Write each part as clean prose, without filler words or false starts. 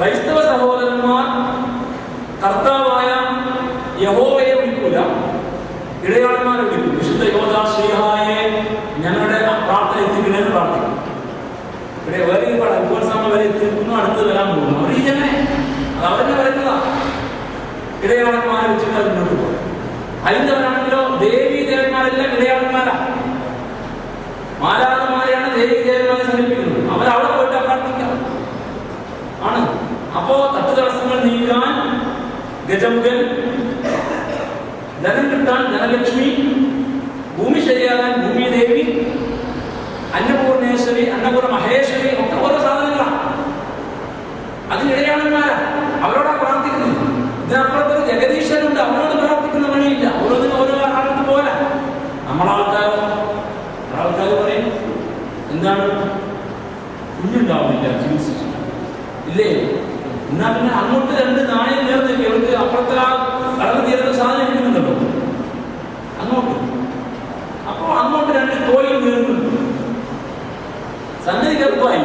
ക്രൈസ്തവ സഹോദരന്മാർ കർത്താവായ യഹോവയെ വിളിക്കൂല, ഇടയാളന്മാരെ വിളിക്കും. വിശുദ്ധ യോദാ ശ്രീഹായെ ഞങ്ങളുടെ പ്രാർത്ഥന എത്തിക്കണമെന്ന് പ്രാർത്ഥിക്കും. ഇവിടെ വേറെ ഇപ്പോൾ സമയം വരെ എത്തിക്കുന്നു, അടുത്ത് വരാൻ പോകുന്നു. അവർ ഇങ്ങനെ അത് അവരെന്നെ പറയുന്നതാ. ഇടയാളന്മാരെ വെച്ചിട്ട് അത് മുന്നോട്ട് പോകും. ഹൈന്ദവരാണെങ്കിലോ ദേവീ ദേവന്മാരെല്ലാം ഇടയാളന്മാരാ. മാലാഖമാരെയാണ് ദേവീ ദേവന്മാരെ സമീപിക്കുന്നത്. അവരവിടെ പോയിട്ട് പ്രാർത്ഥിക്കാം ആണ്. അപ്പോ തട്ടുതടസ്സങ്ങൾ നീക്കാൻ ഗജമുഖൻ, ധനം കിട്ടാൻ ധനലക്ഷ്മി, ഭൂമി ശരിയാകാൻ ഭൂമിദേവി, അന്നപൂർണേശ്വരി, അന്നപൂർണ മഹേശ്വരി ഒക്കെ ഓരോ സാധനങ്ങളാണ്. അതിനിടയാളന്മാരാ, അവരോടാ പ്രാർത്ഥിക്കുന്നത്. ഇതിനപ്പുറത്തൊരു ജഗദീശ്വരുണ്ട്, അവരോട് പ്രാർത്ഥിക്കുന്ന പണിയില്ല. ഓരോന്നിനും ഓരോ ആളത്ത് പോലെ. നമ്മളാൾക്കാർ പറയും എന്താണ് കുഞ്ഞുണ്ടാവുന്നില്ല, ചികിത്സിച്ചു ഇല്ലേ? എന്നാ പിന്നെ അങ്ങോട്ട് രണ്ട് നാണയം നേർന്നില്ലേ? അവർക്ക് അപ്പുറത്തെ ആ കടന്നു തീരുന്ന സാധനം ഇരിക്കുന്നുണ്ടല്ലോ അങ്ങോട്ട്. അപ്പോ അങ്ങോട്ട് രണ്ട് കോയിൽ നേർന്നുണ്ട്, സംഗതി ഗർഭമായി.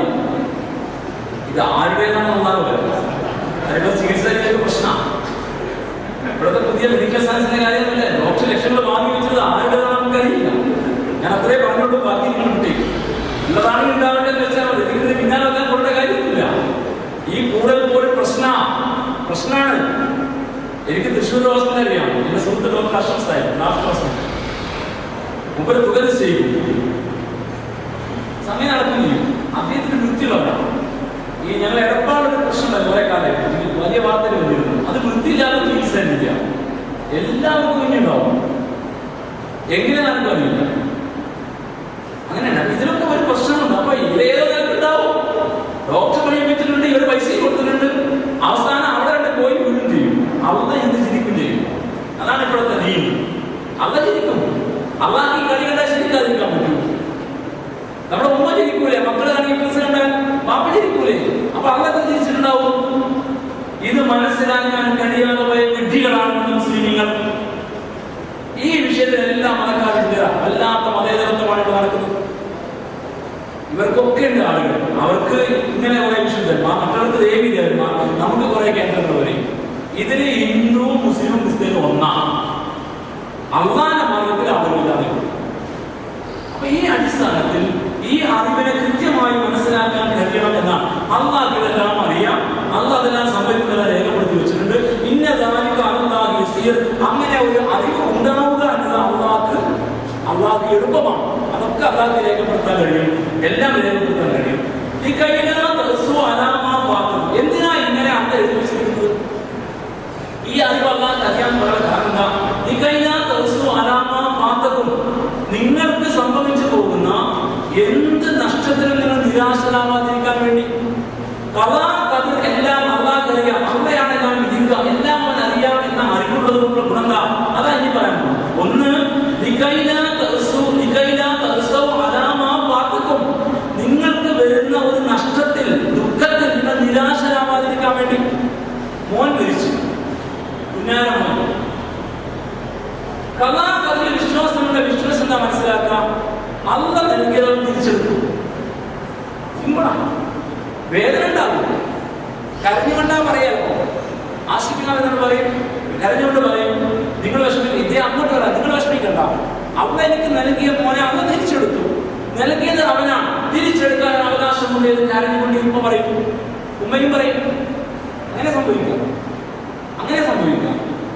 ഇത് ആരുടേതാണ് ഒന്നാമത്? അതിന്റെ ചികിത്സയിലേക്ക് പ്രശ്നമാണ്. ഇവിടുത്തെ പുതിയ മെഡിക്കൽ സയൻസിന്റെ കാര്യമല്ലേ? ഡോക്ടർ ലക്ഷങ്ങൾ വാങ്ങി വെച്ചത് ആരുടേതാണ് നമുക്കറിയില്ല. ഞാൻ അത്രേ പറഞ്ഞോളൂ, ബാക്കി നിങ്ങൾ വിട്ടേക്കും. ഉള്ളതാണെങ്കിൽ ഉണ്ടാവേണ്ടതെന്ന് വെച്ചാൽ മതി. ഇതിന് പിന്നാലെ വെക്കാൻ കൊണ്ട കാര്യമൊന്നുമില്ല. ഈ കൂടുതൽ പോലും പ്രശ്നമാണ്. എനിക്ക് തൃശ്ശൂർ ഹോസ്പിറ്റൽ അറിയാം. എന്റെ സുഹൃത്ത് doctor Ashraf Sahib, national hospital മുമ്പ് തുക ചെയ്യും, സമയം നടക്കുകയും ചെയ്യും. അദ്ദേഹത്തിന് വൃത്തിയുള്ളതാണ്. ഈ ഞങ്ങൾ എടപ്പാടൊരു പ്രശ്നമല്ല, കുറെ കാലമായിട്ട് വലിയ വാർത്തകൾ വന്നിരുന്നു. അത് വൃത്തിയില്ലാതെ ചികിത്സ ഇല്ല, എല്ലാവർക്കും കുഞ്ഞുണ്ടാവും. എങ്ങനെ നമുക്ക് അറിയില്ല. അങ്ങനെയാണ്. ഇതിലൊക്കെ ഒരു പ്രശ്നമുണ്ട്. അപ്പൊ ഇതേതോ നിലക്കുണ്ടാവും. ഡോക്ടർ പണി വെച്ചിട്ടുണ്ട്, ഇവർ പൈസ കൊടുത്തിട്ടുണ്ട്. അവസാനം അവിടെ രണ്ട് പോയി വീഴും ചെയ്യും. അള്ള എന്ത് ചിരിക്കും ചെയ്യും. അതാണ് ഇപ്പോഴത്തെ നീതി. അള്ള ചിരിക്കും. അള്ളാഹ് ഈ കളി കണ്ടാൽ ശരിക്കാതിരിക്കാൻ പറ്റും. നമ്മുടെ ഉമ്മ ചിരിക്കൂലേ? മക്കളാണെങ്കിൽ പ്രശ്നം കണ്ടാൽ പാപ്പ ചിരിക്കൂലേ? അപ്പൊ അള്ളൊക്കെ ചിരിച്ചിട്ടുണ്ടാവും. ഇത് മനസ്സിലാക്കാൻ കഴിയാതെ പോയ വിഡ്ഢികളാണ് മുസ്ലിമീങ്ങൾ. ഈ വിഷയത്തിലെല്ലാം മതക്കാരില്ല, വല്ലാത്ത മതേതരത്വമാണ് ഇവിടെ നടക്കുന്നത്. ഇവർക്കൊക്കെ ഉണ്ട് ആളുകൾ. അവർക്ക് ഇങ്ങനെ കുറെ വിശുദ്ധന്മാർ, മറ്റവർക്ക് ദേവി ദേവന്മാർ, നമുക്ക് കുറെ കേന്ദ്രങ്ങൾ വരും. ഇതിന് ഹിന്ദുവും മുസ്ലിമും ക്രിസ്ത്യനും ഒന്നാണ്. അള്ളാന്റെ മാർഗത്തിൽ ആളുകളില്ലാതെ. അപ്പൊ ഈ അടിസ്ഥാനത്തിൽ ഈ അറിവിനെ കൃത്യമായി മനസ്സിലാക്കാൻ കഴിയണം എന്നാണ്. അള്ളാഹ് ഇതെല്ലാം അറിയാം, അള്ളാഹ് അതെല്ലാം സംഭവിക്കുന്നതെല്ലാം രേഖപ്പെടുത്തി വെച്ചിട്ടുണ്ട്. ഇന്നതാനിക്ക് അള്ളാഹ് യസീർ. അങ്ങനെ ഒരു അറിവ് ഉണ്ടാവുക എന്നത് അള്ളാഹ് എളുപ്പമാണ്. അതൊക്കെ അള്ളാഹ് രേഖപ്പെടുത്താൻ കഴിയും, എല്ലാം രേഖപ്പെടുത്താൻ കഴിയും. ഈ കഴിഞ്ഞ എന്തിനാ ഇങ്ങനെ അന്ന് എഴുതി വെച്ചിരിക്കുന്നത്? ഈ അറിവ് അള്ളാഹ് അറിയാൻ പറയാൻ കാരണം എന്താ? ഈ കഴിഞ്ഞ നിങ്ങൾക്ക് സംഭവിച്ചു പോകുന്ന എന്ത് നഷ്ടത്തിലും നിങ്ങൾ നിരാശരാവാതിരിക്കാൻ വേണ്ടി എല്ലാം അള്ളാഹ് അറിയാം. അള്ളയാണ് ഞാൻ വിധിക്കുക, എല്ലാം അവൻ അറിയാം എന്ന അറിവുള്ളത് കൊണ്ടുള്ള ഗുണം. അതാ ഇനി പറയാൻ ഒന്ന്, നിങ്ങൾക്ക് വരുന്ന ഒരു നഷ്ടത്തിൽ, ദുഃഖത്തിൽ നിങ്ങൾ നിരാശരാവാതിരിക്കാൻ വേണ്ടി. മോൻ മരിച്ചു, പുന്നാരമോൻ. കഥാകഥയിൽ വിശ്വാസമുണ്ട്. വിശ്വാസം എന്താ മനസ്സിലാക്കാം? അള്ള നൽകിയത് തിരിച്ചെടുത്തു. സിമ്പിളാണ്. വേദന ഉണ്ടാവും, കരഞ്ഞുകൊണ്ടാ പറയാലോ. ആശിപ്പിക്കാമെന്ന് പറയും, കരഞ്ഞുകൊണ്ട് പറയും നിങ്ങൾ വിഷമിക്കും. ഇതേ അങ്ങോട്ട് വരാം, നിങ്ങൾ വിഷമിക്കണ്ട. അവ എനിക്ക് നൽകിയ മോനെ അള്ള തിരിച്ചെടുത്തു. നൽകിയത് അവനാണ്, തിരിച്ചെടുക്കാൻ അവകാശമുണ്ട് എന്ന് കരഞ്ഞുകൊണ്ട് ഉമ്മ പറയും, ഉമ്മയും പറയും. അങ്ങനെ സംഭവിക്കാം.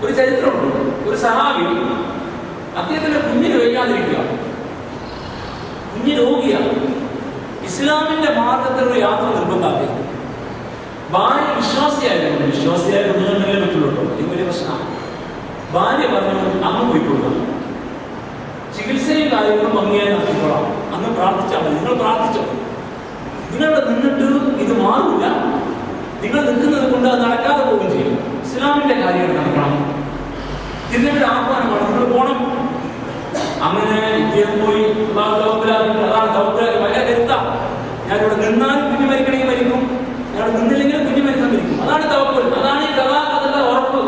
ഒരു ചരിത്രമുണ്ട്. ഒരു സഹാബി അദ്ദേഹത്തിന്റെ കുഞ്ഞിന് വയ്യാതിരിക്കുക, കുഞ്ഞ് രോഗിയാണ്. ഇസ്ലാമിന്റെ മാർഗത്തിലുള്ള യാത്ര നിർബന്ധാക്കി. ഭാര്യ വിശ്വാസിയായ കുഞ്ഞുങ്ങളെ പറ്റുള്ളൂ. ഇത് വലിയ പ്രശ്നമാണ്. ഭാര്യ പറഞ്ഞു അങ്ങ് പോയിക്കൊള്ളാം, ചികിത്സയും കാര്യങ്ങളും ഭംഗിയായി നടത്തിക്കൊള്ളാം, അങ്ങ് പ്രാർത്ഥിച്ചാൽ മതി. നിങ്ങൾ പ്രാർത്ഥിച്ചോ, നിങ്ങളുടെ നിന്നിട്ട് ഇത് മാറില്ല. നിങ്ങൾ നിൽക്കുന്നത് കൊണ്ട് അത് നടക്കാതെ പോകുകയും ചെയ്യും. ഇസ്ലാമിന്റെ കാര്യങ്ങൾ നടക്കണം. ഇതിന്റെ ആഹ്വാനമാണ്, നിങ്ങൾ പോണം. അങ്ങനെ ഇദ്ദേഹം പോയി. അതാണ് ദൗത്യം. വലിയ കരുത്താം. ഞാനിവിടെ നിന്നാലും കുഞ്ഞു മരിക്കണമെങ്കിൽ മരിക്കും, ഞാൻ നിന്നില്ലെങ്കിലും കുഞ്ഞു മരിക്കാൻ മരിക്കും. അതാണ് തവക്കുൽ. അതാണ് ഈ കഥാകഥയുടെ ഉറപ്പ്.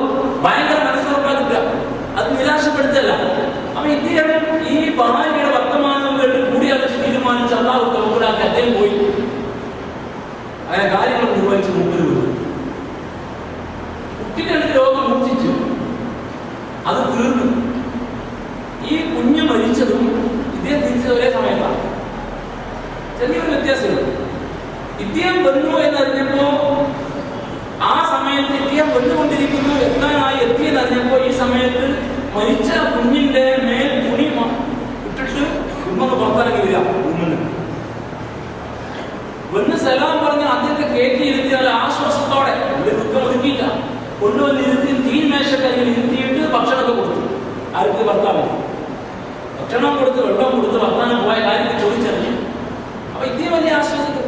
ഭയങ്കര മനസ്സുറപ്പാക്കില്ല, അത് നിരാശപ്പെടുത്തല്ല. അപ്പൊ ഇദ്ദേഹം ഈ ഭാര്യയുടെ വർത്തമാനം കേട്ട് കൂടിയാലോചിച്ച് തീരുമാനിച്ച് അള്ളാഹു തവക്കുലാക്കി അദ്ദേഹം പോയി. അങ്ങനെ കാര്യങ്ങൾ നിർവഹിച്ച് മുമ്പിൽ വരും. ഇദ്ദേഹം വന്നു എന്നറിഞ്ഞപ്പോ ആ സമയത്ത് ഇദ്ദേഹം വന്നുകൊണ്ടിരിക്കുന്നു, എത്താനായി എത്തിയെന്നറിഞ്ഞപ്പോ ഈ സമയത്ത് മരിച്ച കുഞ്ഞിന്റെ മേൽ തുണി ഇട്ടിട്ട് ഉമ്മക്ക് പുറത്തിറങ്ങി വരിക. ഉമ്മന് വന്ന് സലാം പറഞ്ഞ് അദ്ദേഹത്തെ കയറ്റി ഇരുത്തി നല്ല ആശ്വാസത്തോടെ, ദുഃഖം ഒതുക്കിയില്ല, കൊണ്ടുവന്ന് ഇരുത്തി തീന്മേശക്കരിയിൽ ഇരുത്തിയിട്ട് ഭക്ഷണമൊക്കെ കൊടുത്തു. ആർക്ക്? ഭർത്താവിന് ഭക്ഷണം കൊടുത്ത് വെള്ളം കൊടുത്ത് ഭർത്താവിന് പോയ കാര്യത്തിൽ ചോദിച്ചറിഞ്ഞു. അപ്പൊ ഇദ്ദേഹം വലിയ ആശ്വാസിക്കും.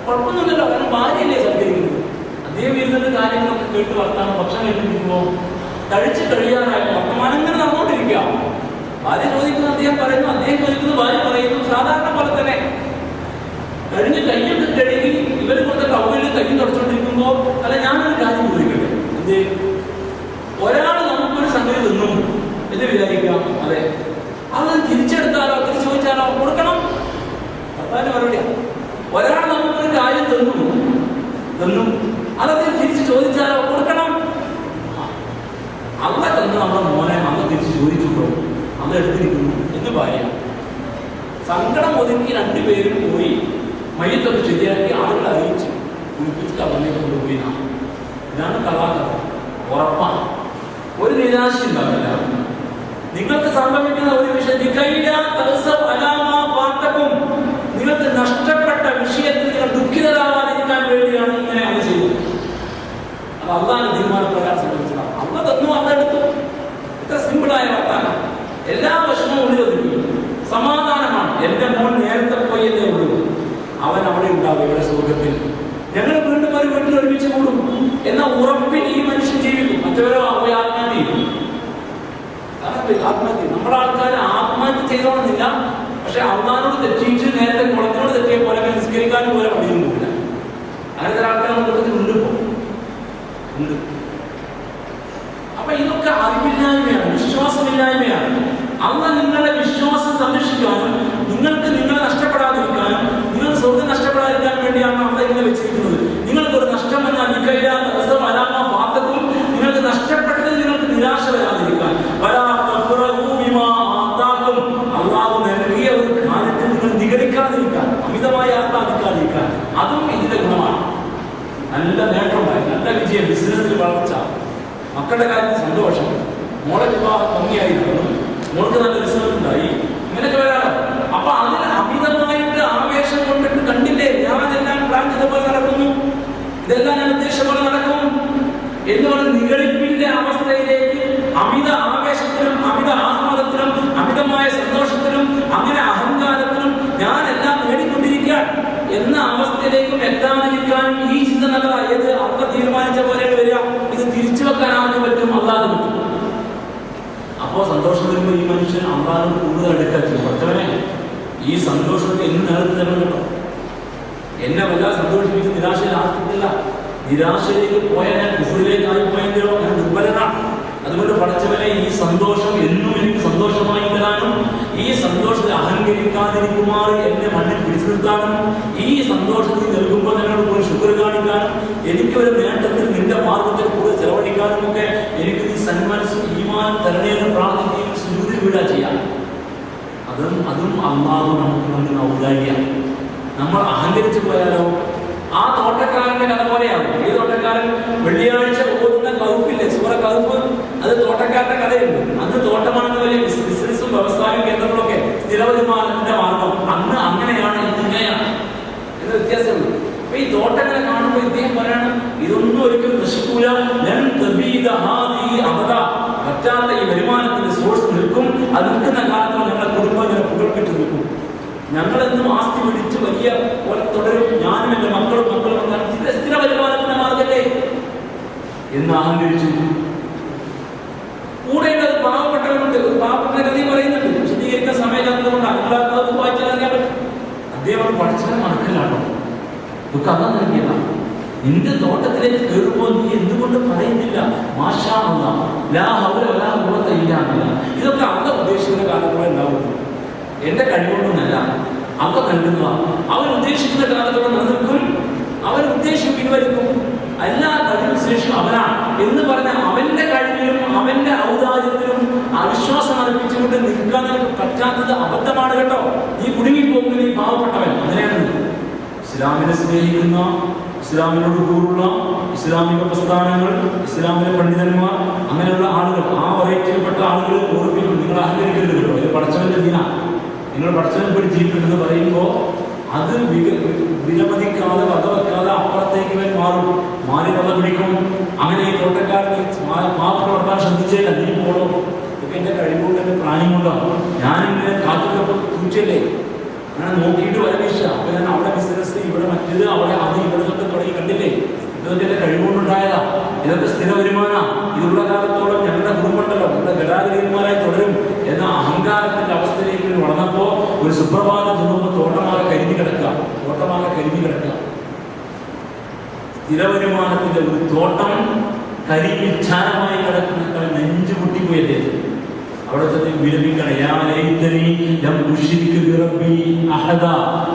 കുഴപ്പമൊന്നുമില്ലല്ലോ, കാരണം ഭാര്യയല്ലേ സൽക്കരിക്കുന്നത്. അദ്ദേഹം ഇരുന്നിട്ട് കാര്യങ്ങളൊക്കെ കേട്ട് ഭർത്താവ് ഭക്ഷണം കഴിക്കുമ്പോ കഴിച്ച് കഴിയാനായിട്ട് വർത്തമാനം ഇങ്ങനെ നടന്നുകൊണ്ടിരിക്കുക. ഭാര്യ ചോദിക്കുന്നു, അദ്ദേഹം പറയുന്നു, അദ്ദേഹം ചോദിക്കുന്നു, ഭാര്യ പറയുന്നു. സാധാരണ പോലെ തന്നെ കഴിഞ്ഞ് കയ്യൊക്കെ കഴുകി ഇവർ കൊടുത്ത ടവലിൽ കയ്യും തുടച്ചുകൊണ്ടിരിക്കുമ്പോ, അല്ല ഞാനൊരു കാര്യം ചോദിക്കട്ടെ, എന്ത് ഒരാൾ നമുക്കൊരു സംഗതി തന്നു എന്ന് വിചാരിക്കാം, അതെ, അത് തിരിച്ചെടുത്താലോ തിരിച്ചു ചോദിച്ചാലോ കൊടുക്കണം. ഭർത്താവിന്റെ മറുപടിയാണ്, ഒരാൾ നമുക്കൊരു കാര്യം തന്നു അതൊക്കെ തിരിച്ച് ചോദിച്ചാലോ കൊടുക്കണം. അല്ല തന്നു നമ്മുടെ മോനെ അന്ന് തിരിച്ച് ചോദിച്ചുണ്ടോ, അന്ന് എടുത്തിരിക്കുന്നു എന്ന് ഭാര്യ. സങ്കടം ഒതുക്കി രണ്ടുപേരും പോയി മയ്യത്തൊക്കെ ശരിയാക്കി ആളുകളെ അറിയിച്ച് കുളിപ്പിച്ച് കവറിലേക്ക് കൊണ്ടുപോയി. ഇതാണ് കഥാകഥ. ഉറപ്പാണ്, ഒരു നിരാശ ഉണ്ടാവില്ല. നിങ്ങൾക്ക് സംഭവിക്കുന്ന ഒരു വിഷയം നിങ്ങൾക്ക് നഷ്ടപ്പെട്ട വിഷയത്തിൽ നിങ്ങൾ ദുഃഖിതരാവാതിരിക്കാൻ വേണ്ടിയാണ് ഇങ്ങനെ അത് ചെയ്യുന്നത്. അത് അള്ളാന്റെ തീരുമാനപ്രകാരം സംഭവിച്ചതാണ്. അള്ള തന്നു, അതെടുത്തു. ഇത്ര സിമ്പിളായ വർത്താനം. എല്ലാ വിഷമവും ഉള്ളിലൊതുക്കി സമാധാനമാണ്. എന്റെ മോൻ നേരത്തെ പോയി എന്നേ ഉള്ളൂ, അവൻ അവിടെ ഉണ്ടാവും, ഇവിടെ സ്വർഗത്തിൽ. ഞങ്ങൾ വീണ്ടും ഒരു വീട്ടിൽ ഒരുമിച്ച് കൂടും എന്ന ഉറപ്പിൽ ഈ മനുഷ്യൻ ജീവിക്കും. മറ്റവരോ പോയി ആത്മഹത്യ ചെയ്യും. ആത്മഹത്യ നമ്മുടെ ആൾക്കാർ ആത്മഹത്യ ചെയ്തോണമെന്നില്ല. പക്ഷെ അള്ളാനോട് തെറ്റിയിട്ട് നേരത്തെ കുളത്തിനോട് തെറ്റിയ പോലെ നിസ്കരിക്കാനും പോലെ പണിയും പോകില്ല. അങ്ങനത്തെ ആൾക്കാർ നമ്മുടെ ഉണ്ട്. അപ്പൊ ഇതൊക്കെ അറിവില്ലായ്മയാണ്, വിശ്വാസമില്ലായ്മയാണ്. അന്ന് നിങ്ങളുടെ വിശ്വാസം സംരക്ഷിക്കാനും നിങ്ങൾക്ക് നിങ്ങളെ നഷ്ടപ്പെടാതിരിക്കാനും നിങ്ങൾ സ്വർഗം നഷ്ടപ്പെടാതിരിക്കാൻ വേണ്ടിയാണ് അവിടെ ഇങ്ങനെ വെച്ചിരിക്കുന്നത്. നിങ്ങൾക്ക് ഒരു നഷ്ടം വന്നാൽ നിങ്ങൾക്ക് നഷ്ടപ്പെട്ടത് നിങ്ങൾക്ക് നിരാശ വരാതിരിക്കാൻ, അള്ളാഹു നൽകിയ ഒരു കാര്യത്തിൽ നിങ്ങൾ നിഗളിക്കാതിരിക്കാൻ, അമിതമായി ആത്മാദിക്കാതിരിക്കാൻ, അതും ഇതിന്റെ ഗുണമാണ്. നല്ല നേട്ടമുണ്ടായി, നല്ല വിജയം, ബിസിനസ്സിൽ വളർച്ച, മക്കളുടെ കാര്യത്തിൽ സന്തോഷം, മോളെ വിവാഹം ഭംഗിയായി നടന്നു, മോൾക്ക് നല്ല ബിസിനസ് ഉണ്ടായി, ഇങ്ങനെയൊക്കെ വരാറോ. അപ്പൊ അതിൽ അമിതമായിട്ട് ആവേശം കൊണ്ടിട്ട് കണ്ടില്ലേ, ഞാനെല്ലാം പ്ലാൻ ചെയ്ത പോലെ നടക്കുന്നു, ഇതെല്ലാം ഞാൻ ഉദ്ദേശിച്ച പോലെ നടക്കും എന്നുള്ള നിഗളിപ്പിന്റെ അവസ്ഥയിലേക്ക്, അമിത ആവേശത്തിലും അമിത ആഹ്ലാദത്തിലും അമിതമായ സന്തോഷത്തിലും അങ്ങനെ അഹങ്കാരത്തിലും ഞാൻ എല്ലാം നേടിക്കൊണ്ടിരിക്കാൻ എന്ന അവസ്ഥയിലേക്കും എത്താതിരിക്കാനും ഈ ചിന്ത നല്ലതായത് അള്ള തീരുമാനിച്ച പോലെയാണ് വരിക. ഇത് തിരിച്ചു വെക്കാനാണെന്ന് പറ്റും, അല്ലാതെ പറ്റും. അപ്പോ സന്തോഷം വരുമ്പോൾ ഈ മനുഷ്യൻ അള്ളാഹിനോട് കൂടുതൽ അടുക്കാച്ചു. പറ്റവനെ ഈ സന്തോഷത്തെ എന്ന് നിലനിർത്തി തരണം കേട്ടോ. എന്നെ വല്ലാതെ സന്തോഷിപ്പിച്ച് നിരാശയിൽ ആർക്കില്ല. നിരാശയിലേക്ക് പോയാൽ ഞാൻ കുഫറിലേക്ക് ആയിപ്പോയെങ്കിലോ ഞാൻ ദുർബലനാണ്. അതുകൊണ്ട് പഠിച്ചവനെ ഈ സന്തോഷം എന്നും എനിക്ക് സന്തോഷമായി തരാനും ഈ സന്തോഷത്തെ അഹങ്കരിക്കാതിരിക്കുമാർ എന്നെ മണ്ണിൽ പിടിച്ചു നിർത്താനും ഈ സന്തോഷത്തിൽ നൽകുമ്പോൾ നിന്നോട് കൂടി ശുക്ർ കാണിക്കാനും എനിക്കൊരു നേട്ടത്തിൽ നിന്റെ മാർഗത്തിൽ കൂടെ ചെലവഴിക്കാനും ഒക്കെ എനിക്ക് നീ സന്മനസ്സും ഈമാനും തരണേന്ന് പ്രാർത്ഥിക്കുകയും സുജൂദിൽ വീഴാ ചെയ്യാം. അതും അള്ളാഹു നമുക്ക് നൽകുന്ന ഔദാര്യാണ്. നമ്മൾ അഹങ്കരിച്ചു പോയാലോ ആ തോട്ടക്കാരന്റെ കഥ പോലെയാണ്. ഈ തോട്ടക്കാരൻ വെള്ളിയാഴ്ച ഓടുന്ന കൗപ്പില്ലേ, സൂറ കൗപ്പ്, അത് തോട്ടക്കാരന്റെ കഥയുണ്ട്. അന്ന് തോട്ടമാണെന്ന് വലിയ ബിസിനസ്സും വ്യവസായവും കേന്ദ്രങ്ങളൊക്കെ സ്ഥിരവരുമാനത്തിന്റെ മാർഗം. അന്ന് അങ്ങനെയാണ്, ഇങ്ങനെയാണ് എന്ന വ്യത്യാസമുള്ളൂ. അപ്പൊ ഈ തോട്ടങ്ങളെ കാണുമ്പോൾ ഇദ്ദേഹം പറയണം, ഇതൊന്നും ഒരിക്കലും നശിക്കൂല, പറ്റാത്ത ഈ വരുമാനത്തിന്റെ സോഴ്സ് നിൽക്കും. അത് നിൽക്കുന്ന കാലത്ത് ഞങ്ങളുടെ കുടുംബം ഇങ്ങനെ പുകൾപ്പിട്ട് നിൽക്കും. ഞങ്ങളെന്നും ആസ്തി പിടിച്ച് വലിയ പോലെ തുടരും, ഞാനും എന്റെ മക്കളും സ്ഥിര വരുമാനത്തിന്റെ മാർഗല്ലേ എന്ന് അഹങ്കരിച്ചു. കൂടെയുള്ളത് പാവപ്പെട്ടവരുണ്ട്. പാവപ്പെട്ട കഥയും പറയുന്നുണ്ട്, വിശദീകരിക്കാൻ സമയമില്ലാത്തതുകൊണ്ട് അല്ലാത്തത് വായിച്ചാൽ അറിയാൻ പറ്റും. അദ്ദേഹം പഠിച്ചത് മറക്കലാണോ, ഇതൊക്കെ അതാ നൽകിയതാണ്. നിന്റെ തോട്ടത്തിലേക്ക് കയറുമ്പോൾ നീ എന്തുകൊണ്ട് പറയുന്നില്ല മാഷാ അല്ലാഹ് ലാ ഹൗല വലാ ഖുവത ഇല്ലാ ബില്ലാഹ്? ഇതൊക്കെ അള്ള ഉദ്ദേശിക്കുന്ന കാലത്തോടെ ഉണ്ടാവുള്ളൂ. എന്റെ കഴിവൊന്നുമല്ല, അള്ള നൽകുക. അവൻ ഉദ്ദേശിക്കുന്ന കാലത്തോടെ നിലനിൽക്കും, അവൻ ഉദ്ദേശം പിൻവലിക്കും. എല്ലാ കഴിവും ശേഷം അവനാണ് എന്ന് പറഞ്ഞ അവന്റെ കഴിവിലും അവന്റെ ഔദാര്യത്തിലും അവിശ്വാസം അർപ്പിച്ചുകൊണ്ട് നിൽക്കാൻ നിനക്ക് പറ്റാത്തത് അബദ്ധമാണ് കേട്ടോ. നീ കുടുങ്ങിപ്പോകുന്ന ഈ പാവപ്പെട്ടവൻ അങ്ങനെയാണ്. ഇസ്ലാമിനെ സ്നേഹിക്കുന്ന, ഇസ്ലാമിനോട് കൂറുള്ള ഇസ്ലാമിക പ്രസ്ഥാനങ്ങൾ, ഇസ്ലാമിലെ പണ്ഡിതന്മാർ, അങ്ങനെയുള്ള ആളുകൾ, ആ വെറൈറ്റിയിൽപ്പെട്ട ആളുകൾ ഓർമ്മിക്കും. നിങ്ങൾ അഹങ്കരിക്കരുത് കേട്ടോ, ഇത് പഠിച്ചവന്റെ ദീന. നിങ്ങൾ പഠിച്ചവനെ പോയി ജീവിക്കണമെന്ന് പറയുമ്പോൾ അത് വിലമതിക്കാതെ വകവെക്കാതെ അപ്പുറത്തേക്ക് വേണ്ടി മാറി വക പിടിക്കും. അങ്ങനെ ഈ തോട്ടക്കാരന് മാപ്പ് നടത്താൻ ശ്രദ്ധിച്ചേല്ല, നീ പോകണം, ഇതൊക്കെ എൻ്റെ കഴിവുകൊണ്ട് എൻ്റെ പ്രായം കൊണ്ടോ ഞാനിങ്ങനെ കാറ്റുകൊപ്പം തൂച്ചല്ലേ, അങ്ങനെ നോക്കിയിട്ട് വരവിഷ. അപ്പൊ ഞാൻ അവിടെ ബിസിനസ്, ഇവിടെ മറ്റേത്, അവിടെ അത്, ഇവിടെ ഒക്കെ തുടങ്ങി കണ്ടില്ലേ, ഇതൊക്കെ എൻ്റെ കഴിവുകൊണ്ടുണ്ടായതാ, ഇതൊക്കെ സ്ഥിര വരുമാന, ഇതുള്ള കാലത്തോളം ഞങ്ങളുടെ കുടുംബമുണ്ടല്ലോ, ഞങ്ങളുടെ ഗതാഗതന്മാരായി തുടരും എന്ന അഹങ്കാരത്തിന്റെ അവസ്ഥയിലേക്ക് വളർന്നപ്പോ ഒരു സുപ്രഭാതം ചെന്നപ്പോൾ തോട്ടമാകെ കരിഞ്ഞു കിടക്കുക. സ്ഥിര വരുമാനത്തിന്റെ ഒരു തോട്ടം കരിവിച്ഛാരമായി കിടക്കുന്ന നെഞ്ചു പൊട്ടിപ്പോയല്ലേ. അവിടെ ചെന്ന് വിലപിക്കണം,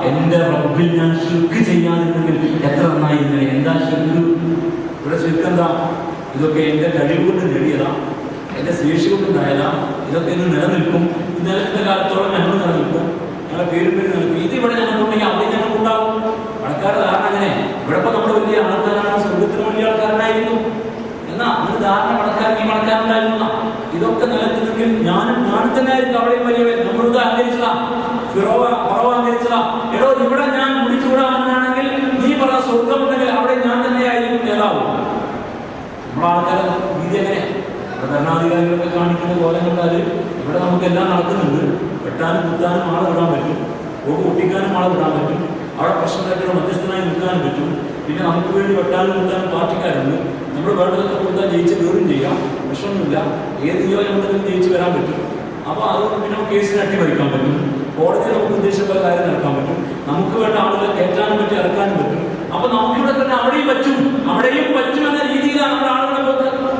എന്റെ റബ്ബിൽ ഞാൻ ശിർക്ക് ചെയ്യാതിരുന്നെങ്കിൽ എത്ര നന്നായിരുന്നേ. എന്താ ശിർക്ക്? ഇവിടെ ശിർക്ക് എന്താ? ഇതൊക്കെ എന്റെ കഴിവുകൊണ്ട് നേടിയതാ, എന്റെ ശേഷി കൊണ്ടുണ്ടായതാ, ഇതൊക്കെ ഇന്ന് നിലനിൽക്കും, ഇന്നലത്തെ കാലത്തോളം ഞങ്ങൾ നിലനിൽക്കും, ഞങ്ങളുടെ പേരും നിലനിൽക്കും. ഇത് ഇവിടെ ഞങ്ങൾക്കുണ്ടെങ്കിൽ അവിടെ ഞങ്ങൾക്കുണ്ടാവും. ആൾക്കാരുടെ ധാരണ അങ്ങനെ. ഇവിടെ ഇപ്പൊ നമ്മുടെ വലിയ ആൾക്കാരാണ്, സ്വർഗത്തിന് വലിയ ആൾക്കാരനായിരുന്നു എന്നാ അങ്ങനെ ധാരണ മടക്കാരൻ ഈ മടക്കാറുണ്ടായിരുന്ന. ഇതൊക്കെ നിലനിൽക്കുന്നെങ്കിൽ ഞാനും തന്നെ ആയിരിക്കും അവിടെയും വലിയവൻ. നമ്മളിത് അഹങ്കരിച്ചതാ, കുറവ് അഹങ്കരിച്ചതാ. എടോ, ഇവിടെ ഞാൻ മുടിച്ചുകൂടാനാണെങ്കിൽ നീ പറഞ്ഞ സ്വർഗമുണ്ടെങ്കിൽ അവിടെ ഞാൻ തന്നെ ആയിരിക്കും നേതാവ്. നമ്മുടെ ആൾക്കാരെ രീതി എങ്ങനെയാണ്? ഇവിടെ ഭരണാധികാരികളൊക്കെ കാണിക്കുന്ന പോലെ കണ്ടാല് ഇവിടെ നമുക്കെല്ലാം നടക്കുന്നുണ്ട്. വെട്ടാനും കുത്താനും ആളെ വിടാൻ പറ്റും, ഓക്ക് ഒട്ടിക്കാനും ആളെ വിടാൻ പറ്റും, അവിടെ പ്രശ്നത്തിലുള്ള മധ്യസ്ഥനായി നിൽക്കാനും പറ്റും. പിന്നെ നമുക്ക് വേണ്ടി വെട്ടാനും കുത്താനും പാർട്ടിക്കാരുണ്ട്. നമ്മൾ വേണ്ടതൊക്കെ കൊടുത്താൽ ജയിച്ച് കയറും ചെയ്യാം, പ്രശ്നമൊന്നുമില്ല. ഏത് നിയോജകമണ്ഡലത്തിലും ജയിച്ച് വരാൻ പറ്റും. അപ്പോൾ അതുകൊണ്ട് പിന്നെ നമുക്ക് കേസിന് അട്ടിമറിക്കാൻ പറ്റും, കോടതിയിൽ നമുക്ക് ഉദ്ദേശിച്ച കാര്യം നടക്കാൻ പറ്റും, നമുക്ക് വേണ്ട ആളുകളെ കയറ്റാനും പറ്റും, ഇറക്കാനും പറ്റും. അപ്പൊ നമുക്കിവിടെ തന്നെ അവിടെയും പറ്റും എന്ന രീതിയിലാണ് നമ്മുടെ ആളുകളെ പോകുന്നത്.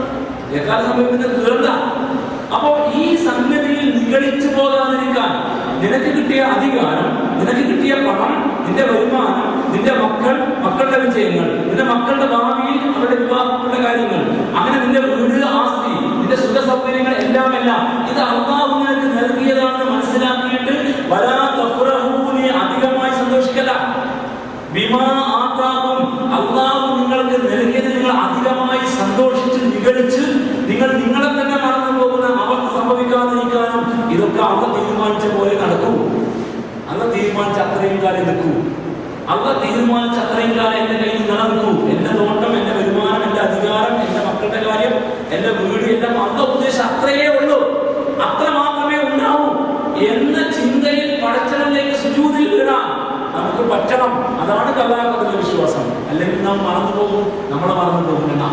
എക്കാല സമയത്തിന്റെ തീർന്ന. അപ്പോ ഈ സംഗതിയിൽ നിഗളിച്ചു പോകാതിരിക്കാൻ നിനക്ക് കിട്ടിയ അധികാരം, നിനക്ക് കിട്ടിയ പണം, നിന്റെ വരുമാനം, നിന്റെ മക്കളുടെ വിജയങ്ങൾ, നിന്റെ മക്കളുടെ ഭാവിയിൽ അവരുടെ വിവാഹങ്ങളുടെ കാര്യങ്ങൾ, അങ്ങനെ നിന്റെ വീട്, ആസ്തി, നിന്റെ സുഖ സൗകര്യങ്ങൾ എല്ലാം ഇത് അല്ലാഹു നിനക്ക് നൽകിയതാണെന്ന് മനസ്സിലാക്കിയിട്ട് നീ അധികമായി സന്തോഷിക്കല്ല. അല്ലാഹു നിങ്ങൾക്ക് നൽകിയത് നിങ്ങൾ അധികമായി സന്തോഷിച്ച് നിഗളിച്ച് നിങ്ങളെ തന്നെ മറന്നു പോകുന്ന അവസ്ഥ സംഭവിക്കാതിരിക്കാനും ഇതൊക്കെ അള്ളാഹു തീരുമാനിച്ച പോലെ നടക്കൂ. അള്ളാഹു തീരുമാനിച്ച അത്രയും കാലം നിൽക്കൂ. അള്ളാഹു തീരുമാനിച്ച അത്രയും കാലം എന്റെ കയ്യിൽ നിലനിൽക്കൂ. എന്റെ തോട്ടം, എന്റെ വരുമാനം, എന്റെ അധികാരം, എന്റെ മക്കളുടെ കാര്യം, എന്റെ വീട്, എന്റെ അള്ളാഹു ഉദ്ദേശം അത്രയേ ഉള്ളൂ, അത്ര മാത്രമേ ഉണ്ടാവൂ എന്ന ചിന്തയിൽ പടച്ചവനിലേക്ക് സുജൂദിൽ വീഴാൻ നമുക്ക് പറ്റണം. അതാണ് കലാകഥയുടെ വിശ്വാസം. അല്ലെങ്കിൽ നാം മറന്നു പോകും, നമ്മളെ മറന്നു പോകും എന്നാ.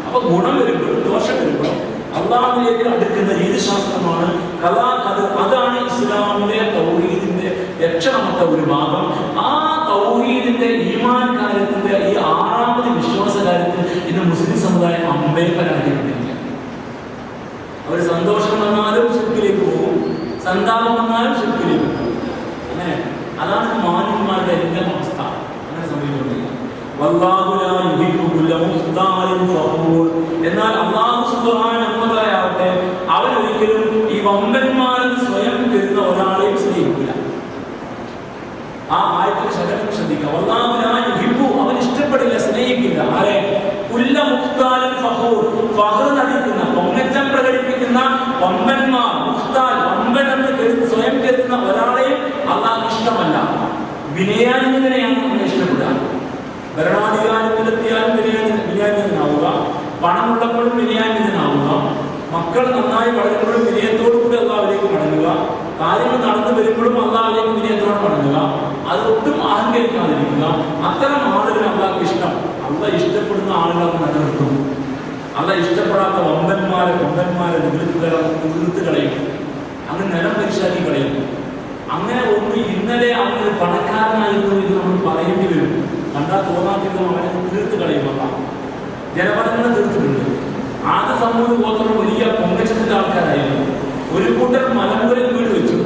അപ്പൊ ഗുണം വരുമ്പോഴും ദോഷം വരുമ്പോഴും അള്ളാഹുവിലേക്ക് അടുക്കുന്ന രീതിശാസ്ത്രമാണ് കലാകഥ. അതാണ് ഇസ്ലാമിലെ തൗഹീദിന്റെ ലക്ഷണമൊത്ത ഒരു ഭാഗം. ആ തൗഹീദിന്റെ ഈമാൻ കാര്യത്തിന്റെ ഈ 6ാമത് വിശ്വാസ കാര്യത്തിൽ ഇന്ന് മുസ്ലിം സമുദായം അമ്പേ പരാജയപ്പെട്ടിരിക്കുക. അവർ സന്തോഷം വന്നാലും ശിർക്കിലേക്ക് പോകും, സന്താപം വന്നാലും ശിർക്കിലേക്ക് പോകും. അങ്ങനെ അതാണ് മാന്യന്മാരുടെ എല്ലാം അവസ്ഥ. അങ്ങനെ സംഭവിക്കുന്നില്ല. എന്നാൽ അല്ലാഹു സുബ്ഹാനഹു വ തആല ആവട്ടെ, അവൻ ഒരിക്കലും ഈ വമ്പന്മാരിൽ സ്വയം വരുന്ന ഒരാളെയും സ്നേഹിക്കില്ല. ആ ആയത്തിൽ ശകലം ശ്രദ്ധിക്കുക. അവൻ ഇഷ്ടപ്പെടില്ല, സ്നേഹിക്കില്ല. ആരെ? ഫഖർ നടിക്കുന്ന, പൊങ്ങച്ചം പ്രകടിപ്പിക്കുന്ന വമ്പന്മാർ, മുഖ്താൽ, വമ്പൻ എന്ന് സ്വയം കരുതുന്ന ഒരാളെയും അല്ലാഹു ഇഷ്ടമല്ല. വിനയാന്വിതനെയാണ് നമ്മളെ ഇഷ്ടപ്പെടുക. ഭരണാധികാരത്തിലെത്തിയാലും വിനയാന്വിതനാവുക, പണമുള്ളപ്പോഴും വിനയാന്വിതനാവുക, മക്കൾ നന്നായി വളരുമ്പോഴും വിനയത്തോടു കൂടി അല്ലാഹുവിലേക്ക് മടങ്ങുക, കാര്യങ്ങൾ നടന്നു വരുമ്പോഴും അല്ലാഹുവിലേക്ക് വിനയത്തോടെ മടങ്ങുക, അതൊട്ടും അഹങ്കരിക്കാതിരിക്കുക. അത്തരം ആളുകൾ അല്ലാഹുക്ക് ഇഷ്ടം. അല്ലാഹു ഇഷ്ടപ്പെടുന്ന ആളുകൾ നിലനിർത്തും. അല്ലാഹു ഇഷ്ടപ്പെടാത്ത വമ്പന്മാരെ നികൃത്ത് കളയും, അങ്ങ് നിലം പരിശാക്കി കളയും. അങ്ങനെ ഒന്ന് ഇന്നലെ അവനൊരു പണക്കാരനായിരുന്നു എന്ന് നമ്മൾ പറയേണ്ടി വരും. കണ്ടാൽ തോന്നാത്തിരുന്നു അവനെ തീർത്ത് കളയുമല്ല. ജനപദങ്ങളെ തീർത്തിട്ടുണ്ട്. ആദ്യ സമൂഹ ഗോത്രം വലിയ പൊങ്കച്ചത്തിന്റെ ആൾക്കാരായിരുന്നു. ഒരു കൂട്ടർ മലമുകളിൽ വീട് വെച്ചു,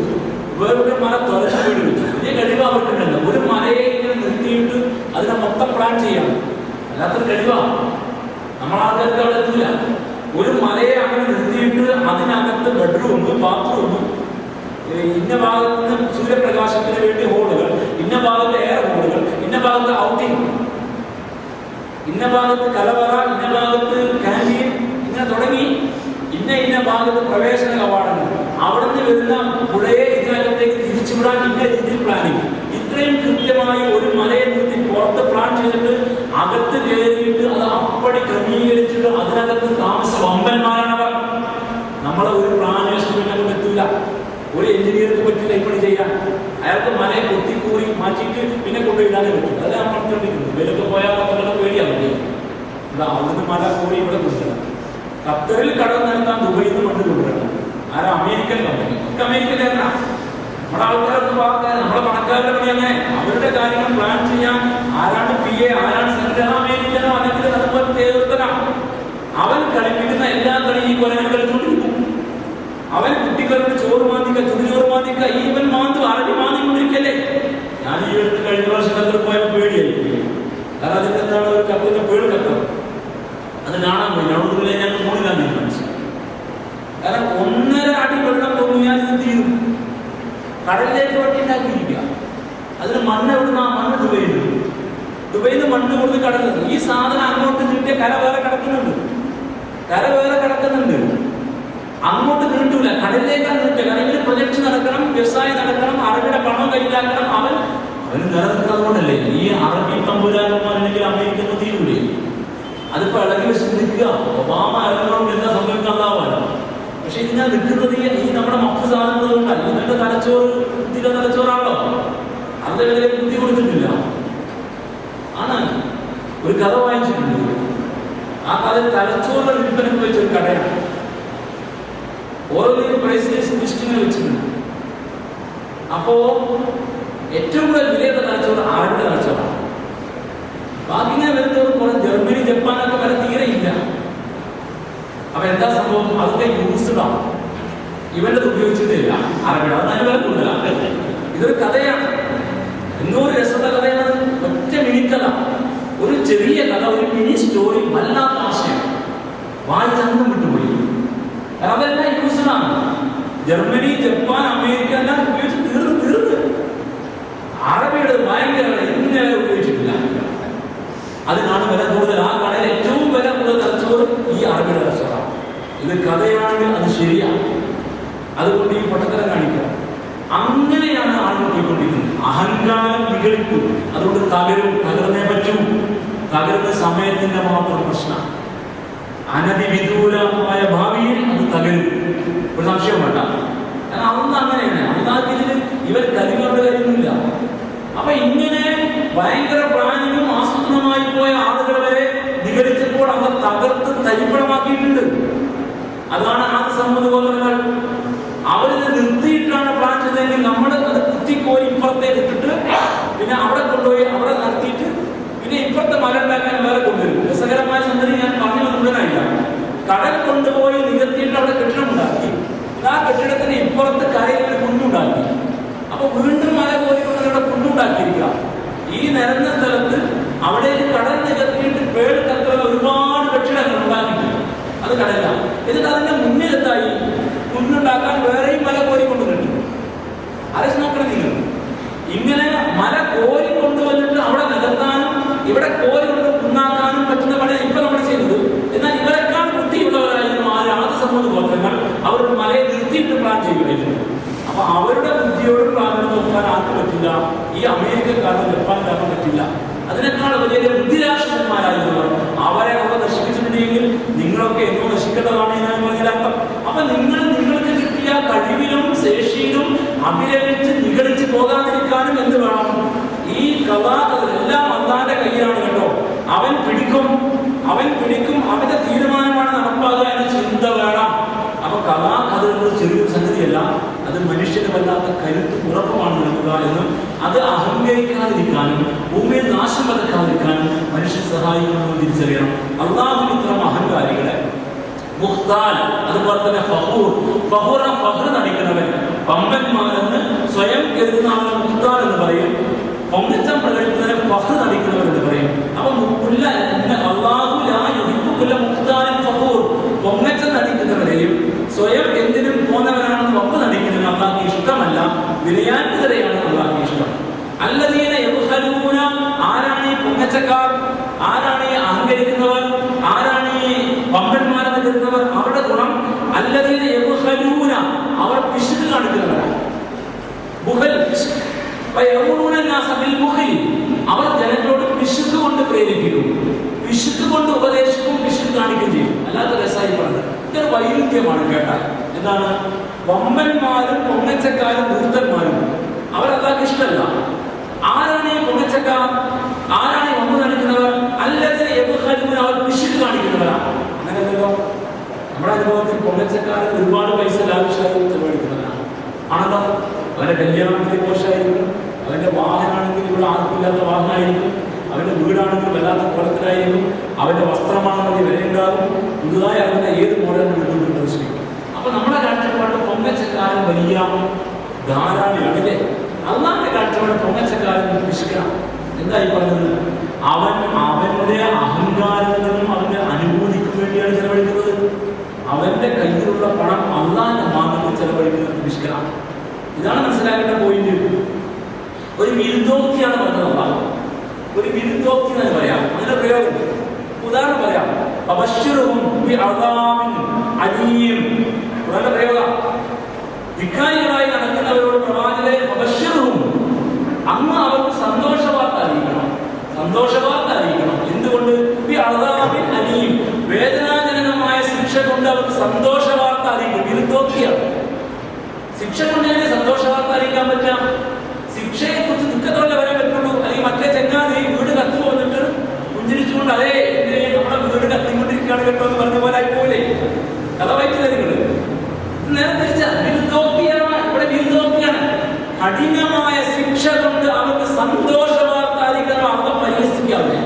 വേറൊരു മല തുറച്ച് വീട് വെച്ചു. വലിയ കഴിവ് അവർക്കുണ്ടല്ല. ഒരു മലയെ ഇങ്ങനെ നിർത്തിയിട്ട് അതിനെ മൊത്തം പ്ലാൻ ചെയ്യാം, അല്ലാത്തൊരു കഴിവാണ്. നമ്മളാൾക്കാർക്ക് അവിടെ എത്തില്ല. ഒരു മലയെ അങ്ങനെ നിർത്തിയിട്ട് അതിനകത്ത് ബെഡ്റൂം, ബാത്റൂം, ഇന്ന ഭാഗത്ത് നിന്ന് സൂര്യപ്രകാശത്തിന് വേണ്ടി ഹോളുകൾ, ഇന്ന ഭാഗത്ത് എയർ ബോർഡുകൾ, ഇന്ന ഭാഗത്ത് ഔട്ടിംഗ്, ഇന്ന ഭാഗത്ത് കലവറ, ഇന്ന ഭാഗത്ത് ക്യാൻറ്റീൻ, ഇങ്ങനെ തുടങ്ങി ഇന്ന ഭാഗത്ത് പ്രവേശന കവാടങ്ങൾ, അവിടെ നിന്ന് വരുന്ന പുഴയെ ഇതിനകത്തേക്ക് തിരിച്ചുവിടാൻ ഇന്ന രീതിയിൽ പ്ലാനിങ്. ഇത്രയും കൃത്യമായി ഒരു മലയെ നിർത്തി പുറത്ത് പ്ലാൻ ചെയ്തിട്ട് അകത്ത് കയറിയിട്ട് അത് അപ്പടി ക്രമീകരിച്ചിട്ട് അതിനകത്ത് താമസ വമ്പന്മാരാണവർ. നമ്മളെ ഒരു പ്ലാൻ എസ്റ്റിമേറ്റ് പറ്റില്ല, ഒരു എഞ്ചിനീയർക്ക് പറ്റില്ല ഇപ്പണി ചെയ്യാൻ. അയാൾക്ക് മലയെ കൊത്തിക്കൂറി മാറ്റിയിട്ട് പിന്നെ കൊണ്ടുപോയിടാനേ പറ്റും. അത് നമ്മൾ പറഞ്ഞിരിക്കുന്നത്. വിലക്ക് പോയാൽ മറ്റുള്ള പേടിയാവില്ലേ? അവിടുന്ന് മല കൂടി ഇവിടെ കൊണ്ടുവരണം. ഖത്തറിൽ കടൽ നിരത്താൻ ദുബൈയിൽ നിന്ന് മണ്ണ് കൊണ്ടുവരണം. ആരാ? American company. ഒക്കെ അമേരിക്കക്കാരനാ. നമ്മുടെ ആൾക്കാരൊന്നും പാർക്കാൻ, നമ്മുടെ പണക്കാരുടെ പണി അങ്ങനെ. അവരുടെ കാര്യങ്ങൾ പ്ലാൻ ചെയ്യാൻ ആരാണ് PA, ആരാണ് സെക്രട്ടറി? അമേരിക്കനോ അല്ലെങ്കിൽ അതുപോലെ തേർത്തനോ. അവൻ കളിപ്പിക്കുന്ന എല്ലാ കളിയും ഈ കൊലകൾ കളിച്ചുകൊണ്ടിരിക്കും. അവൻ കുട്ടികളുടെ ചോറ് മാന്തിക്ക, ചുടുചോറ് മാന്തിക്ക, ഈവൻ മാന്തു അറബി മാന്തിക്കൊണ്ടിരിക്കല്ലേ. ഞാൻ ഈ അടുത്ത് കഴിഞ്ഞ പ്രാവശ്യം ഖത്തറിൽ പോയപ്പോൾ പേടിയായിരിക്കും. കാരണം അതിന്റെ എന്താണ് ഒരു കത്തിന്റെ പേട് കത്തം. അത് കാണാൻ പോയി. അവിടെ ഞാൻ ഫോണിലാണ് തീരുമാനിച്ചു. കാരണം 1.5 അടി വെള്ളം തോന്നിയാൽ ഇത് തീരും. കടലിലേക്ക് വട്ടി ഉണ്ടാക്കിയിരിക്കുക. അതിന് മണ്ണ് എവിടുന്ന? മണ്ണ് ദുബൈയിൽ നിന്ന് മണ്ണ് കൊടുത്ത് കടന്നത്. ഈ സാധനം അങ്ങോട്ട് നീട്ടിയ കര വേറെ കിടക്കുന്നുണ്ട്, അങ്ങോട്ട് നീട്ടൂല, കടലിലേക്കാണ് നീട്ടുക. കാരണം ഇവര് പ്രൊജക്ട് നടക്കണം, വ്യവസായം നടക്കണം, അറബിയുടെ പണം കയ്യിലാക്കണം. അവന് നിലനിൽക്കുന്നത് കൊണ്ടല്ലേ. ഈ അറബി തമ്പുരാക്കന്മാരുണ്ടെങ്കിൽ അമേരിക്ക തീരൂലേ? അതിപ്പോ ഇളകി വെച്ച് നിൽക്കുക. ഒബാമ ഇറങ്ങണം എന്താ സംഭവിക്കാതാവാനോ. പക്ഷെ ഇതിനാ നിൽക്കുന്നത് ഈ നമ്മുടെ മക്കൾ സാധനങ്ങൾ കൊണ്ടല്ല. ഇതിന്റെ തലച്ചോറ് ഇതിന്റെ തലച്ചോറാണല്ലോ. അതിന്റെ വില ബുദ്ധി കൊടുത്തിട്ടില്ല. ആണ് ഒരു കഥ വായിച്ചിട്ടുണ്ട്. ആ കഥ തലച്ചോറിന്റെ വിൽപ്പനക്ക് വെച്ചൊരു കടയാണ്. ഓരോന്നിനും പ്രൈസ് ലിസ്റ്റിങ്ങനെ വെച്ചിട്ടുണ്ട്. അപ്പോ ഏറ്റവും കൂടുതൽ വിലയുടെ തലച്ചോറ് ആരുടെ തലച്ചോറാണ്. ബാക്കി ഇങ്ങനെ വരുന്നവർ കുറെ ജർമ്മനി, ജപ്പാനൊക്കെ വരെ തീരെ ഇല്ല. അപ്പൊ എന്താ സംഭവം? അതൊക്കെ യൂസ്ഡാണ്. ഇവന്റെ ഉപയോഗിച്ചിട്ടില്ല അറബിയുടെ. അത് വില കൂടുതലാണ്. ഇതൊരു കഥയാണ്. എന്നൊരു രസമുള്ള കഥയാണ്. ഒറ്റ മിനിക്കഥ, ഒരു ചെറിയ കഥ, ഒരു മിനി സ്റ്റോറി, വല്ലാത്ത ആശയം. വായിച്ചന്നും വിട്ടുപോയി. അതെല്ലാം യൂസ്ഡാണ്. ജർമ്മനി, ജപ്പാൻ, അമേരിക്ക എല്ലാം ഉപയോഗിച്ച് തീർന്ന്. അറബിയുടെ ഭയങ്കര ഇന്നേ ഉപയോഗിച്ചിട്ടില്ല. അതിനാണ് വില കൂടുതൽ. ആ കടയിൽ ഏറ്റവും വില കൂടുതൽ തലച്ചോറ് ഈ അറബിയുടെ തലച്ചോറാണ്. ഇത് കഥയാണെങ്കിൽ അത് ശരിയാണ്. അതുകൊണ്ട് ഈ പൊട്ടത്തരം കാണിക്കണം. അങ്ങനെയാണ് ആളുകൾ പോയിക്കൊണ്ടിരിക്കുന്നത്. അഹങ്കാരം വികളിക്കും. അതുകൊണ്ട് തകർന്നേ പറ്റൂ. തകർന്ന സമയത്തിന്റെ മാത്രം പ്രശ്നം. അനധിവിദൂരമായ ഭാവിയിൽ അത് തകരും. ഒരു സംശയം വേണ്ട. കാരണം അതൊന്നും അങ്ങനെയാണ്. അന്നാക്കിയതിൽ ഇവർ കരികളുടെ കാര്യമൊന്നുമില്ല. അപ്പൊ ഇങ്ങനെ ഭയങ്കര പ്ലാനിങ്ങും ആസൂത്രണമായി പോയ ആളുകൾ വരെ വിഘടിച്ചപ്പോൾ അവർ തകർത്ത് തരിപ്പണമാക്കിയിട്ടുണ്ട്. അതാണ് ആദ്യ സമ്മതബോധങ്ങൾ. അവരിത് നിർത്തിയിട്ടാണ് പ്ലാൻ ചെയ്തതെങ്കിൽ നമ്മൾ അത് കുത്തിക്കോരി ഇപ്പുറത്തേക്ക് ഇട്ടിട്ട് പിന്നെ അവിടെ കൊണ്ടുപോയി അവിടെ നിർത്തിയിട്ട് പിന്നെ ഇപ്പുറത്തെ മല ഉണ്ടാക്കാൻ വേറെ കൊണ്ടുവരും. രസകരമായ സംഗതി ഞാൻ പറഞ്ഞു മുഴുവനായില്ല. കടൽ കൊണ്ടുപോയി നികത്തിയിട്ട് അവിടെ കെട്ടിടമുണ്ടാക്കി. ആ കെട്ടിടത്തിന് ഇപ്പുറത്ത് കരയിൽ ഒരു കുണ്ടുണ്ടാക്കി. അപ്പൊ വീണ്ടും മല കോരിക്കൊണ്ട് ഇവിടെ കുണ്ടുണ്ടാക്കിയിരിക്കുക. ഈ നിരന്ന സ്ഥലത്ത് അവിടെ കടൽ നികത്തിയിട്ട് പേട് കത്ര ഒരുപാട് കെട്ടിടങ്ങൾ ഉണ്ടാക്കിയിട്ടുണ്ട്. അത് കടല. എന്നിട്ട് അതിന്റെ മുന്നിലെത്തായി കുണ്ടുണ്ടാക്കാൻ വേറെയും മല കോരിക്കൊണ്ട് കിട്ടും. ആലോചിച്ച് നോക്കണം നിങ്ങൾ. ഇങ്ങനെ മല കോരിക്കൊണ്ടുവന്നിട്ട് അവിടെ നികത്താനും ഇവിടെ കോരിക്കൊണ്ട് കുന്നാക്കാനും പറ്റുന്ന പണിയാണ് ഇപ്പൊ നമ്മൾ ചെയ്യുന്നത്. എന്നാൽ ഇവരെക്കാൾ ബുദ്ധിയുള്ളവരായിരുന്നു ആദ്യ സമൂഹബോധങ്ങൾ. അവരുടെ മലയെ നിർത്തിയിട്ട് പ്ലാൻ ചെയ്യുമായിരുന്നു. അപ്പൊ അവരുടെ ബുദ്ധിയോടും പ്ലാനോട് നോക്കാൻ ആർക്കും പറ്റില്ല. ഈ അമേരിക്കക്കാരനും ജപ്പാൻകാരനും പറ്റില്ല. അതിനേക്കാൾ വലിയ ബുദ്ധിരാഷ്ട്രന്മാരായിരുന്നവർ. അവരെ അവിടെ നശിപ്പിച്ചിട്ടുണ്ടെങ്കിൽ നിങ്ങളൊക്കെ എന്നോ നശിക്കേണ്ടതാണ് എന്നാണ് പറഞ്ഞതിനർത്ഥം. അപ്പൊ നിങ്ങൾക്ക് കിട്ടിയ കഴിവിലും ശേഷിയിലും അഭിരമിച്ച് നിഗളിച്ച് പോകാതിരിക്കാനും എന്ത് വേണം? ഈ കഥാകഥകളെല്ലാം അള്ളാന്റെ കയ്യിലാണ് കേട്ടോ. അവൻ പിടിക്കും. അവന്റെ തീരുമാനമാണ് നടപ്പാകുക എന്ന ചിന്ത വേണം. അപ്പൊ കഥാകഥകൾ ചെറിയൊരു സംഗതിയല്ല. അത് മനുഷ്യന് വല്ലാത്ത കരുത്ത് ഉറപ്പമാണ് നൽകുക എന്നും അത് അഹങ്കരിക്കാതിരിക്കാനും ഭൂമിയിൽ നാശം വരക്കാതിരിക്കാനും മനുഷ്യൻ സഹായിക്കണമെന്ന് തിരിച്ചറിയണം. അള്ളാഹുവിന് ഇത്തരം അഹങ്കാരികളെ മുഖ്താൽ, അതുപോലെ തന്നെ ഫഹൂർ നടിക്കുന്നവൻ, പമ്പന്മാരെന്ന് സ്വയം കരുതുന്ന ആളെ മുഖ്താൽ എന്ന് പറയും. പൊങ്ങച്ചം പ്രകടിക്കുന്നവരെ ഫഹ്ർ നടിക്കുന്നവർ എന്ന് പറയും. അപ്പൊ പൊങ്ങച്ചം നടിക്കുന്നവരെയും സ്വയം എന്തിനും പോന്നവരാണെന്ന് വപ്പ് നടിക്കുന്നവരും അള്ളാഹ്ക്ക് ഇഷ്ടമല്ല. വിനയാന്യതയാണ് അള്ളാഹ്ക്ക് ഇഷ്ടം. അല്ലതീ പൊങ്ങച്ചക്കാർ? ആരാണ് ഈ അഹങ്കരിക്കുന്നവർ? ആരാണ് ഈ വമ്പന്മാരെന്ന് കരുതുന്നവർ? അവരുടെ ഗുണം അല്ലദീന യബ്ഖലൂന, അവർ പിശുക്ക് കാണിക്കുന്നവരാണ്. ബുഖൽ, പിശുക്ക്. വയഅമുറൂന അന്നാസ ബിൽ ബുഖൽ, അവർ ജനങ്ങളോട് പിശുക്ക് കൊണ്ട് പ്രേരിപ്പിക്കും, പിശുക്ക് കൊണ്ട് ഉപദേശിക്കും, പിശുക്ക് കാണിക്കുകയും ചെയ്യും. അല്ലാത്ത രസായി പറഞ്ഞത് ഇതൊരു വൈരുദ്ധ്യമാണ് കേട്ടാൽ. എന്താണ്? വമ്പന്മാരും പൊങ്ങച്ചക്കാരും ദൂർത്തന്മാരും അവരല്ലാതെ ഇഷ്ടമല്ല. ആരാണ് ഈ പൊങ്ങച്ചക്കാർ? ആരാണ് ഈ വമ്പ് കാണിക്കുന്നവർ? അല്ലദീന യബ്ഖലൂന, അവർ പിശുക്ക് കാണിക്കുന്നവരാണ്. അങ്ങനെയല്ലോ നമ്മുടെ അനുഭവത്തിൽ പൊങ്ങച്ചക്കാരൻ ഒരുപാട് പൈസ ലാഭിഷായി ചെലവഴിക്കുന്നവരാണ് ആണല്ലോ. അവന്റെ കല്യാണത്തിൽ മോശമായിരിക്കും, അവന്റെ വാഹനമാണെങ്കിൽ ഇവിടെ ആർക്കില്ലാത്ത വാഹനമായിരിക്കും, അവന്റെ വീടാണെങ്കിൽ വല്ലാത്ത കുളത്തിലായിരിക്കും, അവന്റെ വസ്ത്രമാണെങ്കിൽ വിലയുണ്ടാകും, പുതുതായി അവന്റെ ഏത് മോഡലും വീണ്ടും പ്രദർശിക്കും. അപ്പൊ നമ്മുടെ കാഴ്ചപ്പാട് പൊങ്ങച്ചക്കാരൻ വലിയ ധാരാളിയാണ് അല്ലേ? അള്ളാന്റെ കാഴ്ചപ്പാട് പൊങ്ങച്ചക്കാരൻ വിശ്വസിക്കണം. എന്തായി പറഞ്ഞത്? അവൻ അവന്റെ അഹങ്കാരത്തിനും അവന്റെ അനുഭൂതിക്കും വേണ്ടിയാണ് ചെലവഴിക്കുന്നത്. അവന്റെ കയ്യിലുള്ള പണം അള്ളാന്റെ മാർഗത്തിൽ ചെലവഴിക്കുന്നത് വിശ്വസിക്കണം. ഇതാണ് മനസ്സിലാക്കേണ്ട പോയിന്റ്. ഒരു വിരുദ്ധോക്തിയാണ് പറഞ്ഞത്. ഒരു വിരുദ്ധോക്തി എന്ന് പറയാം, അങ്ങനെ പ്രയോഗം. ഉദാഹരണം പറയാം, അബശ്ശിറുഹും ബിഅദാബിൻ അലീം. ഖുർആനിലെ പ്രയോഗം. ധിക്കാരികളായി നടക്കുന്നവരോട് പ്രവാചകരെ അബശ്ശിറുഹും, അങ്ങ് അവർക്ക് സന്തോഷ വാർത്ത അറിയിക്കണം, സന്തോഷ വാർത്ത അറിയിക്കണം. എന്തുകൊണ്ട്? ബിഅദാബിൻ അലീം, വേദനാജനകമായ ശിക്ഷ കൊണ്ട് അവർക്ക് സന്തോഷ വാർത്ത അറിയിക്കും. വിരുദ്ധോക്തിയാണ്. ശിക്ഷ കൊണ്ട് സന്തോഷ വാർത്ത അറിയിക്കാൻ പറ്റാം? ശിക്ഷയെ കുറിച്ച് ദുഃഖത്തോടെ വരാൻ പറ്റുള്ളൂ. അല്ലെങ്കിൽ മറ്റേ ചെങ്ങാതി വീട് കത്തു വന്നിട്ട് പുഞ്ചിരിച്ചുകൊണ്ട് അതേ നമ്മുടെ വീട് കത്തിക്കൊണ്ടിരിക്കുകയാണ് കേട്ടോ എന്ന് പറഞ്ഞ പോലെ ആയിപ്പോലെ കഥ വായിച്ചില്ല നിങ്ങൾ. നേരെ തിരിച്ച വിരുദ്ധോക്തിയാണ്. ഇവിടെ വിരുദ്ധോക്തിയാണ്. കഠിനമായ ശിക്ഷ കൊണ്ട് അവർക്ക് സന്തോഷ വാർത്ത അറിയിക്കാൻ അള്ള പരിഹസിക്കാതെ.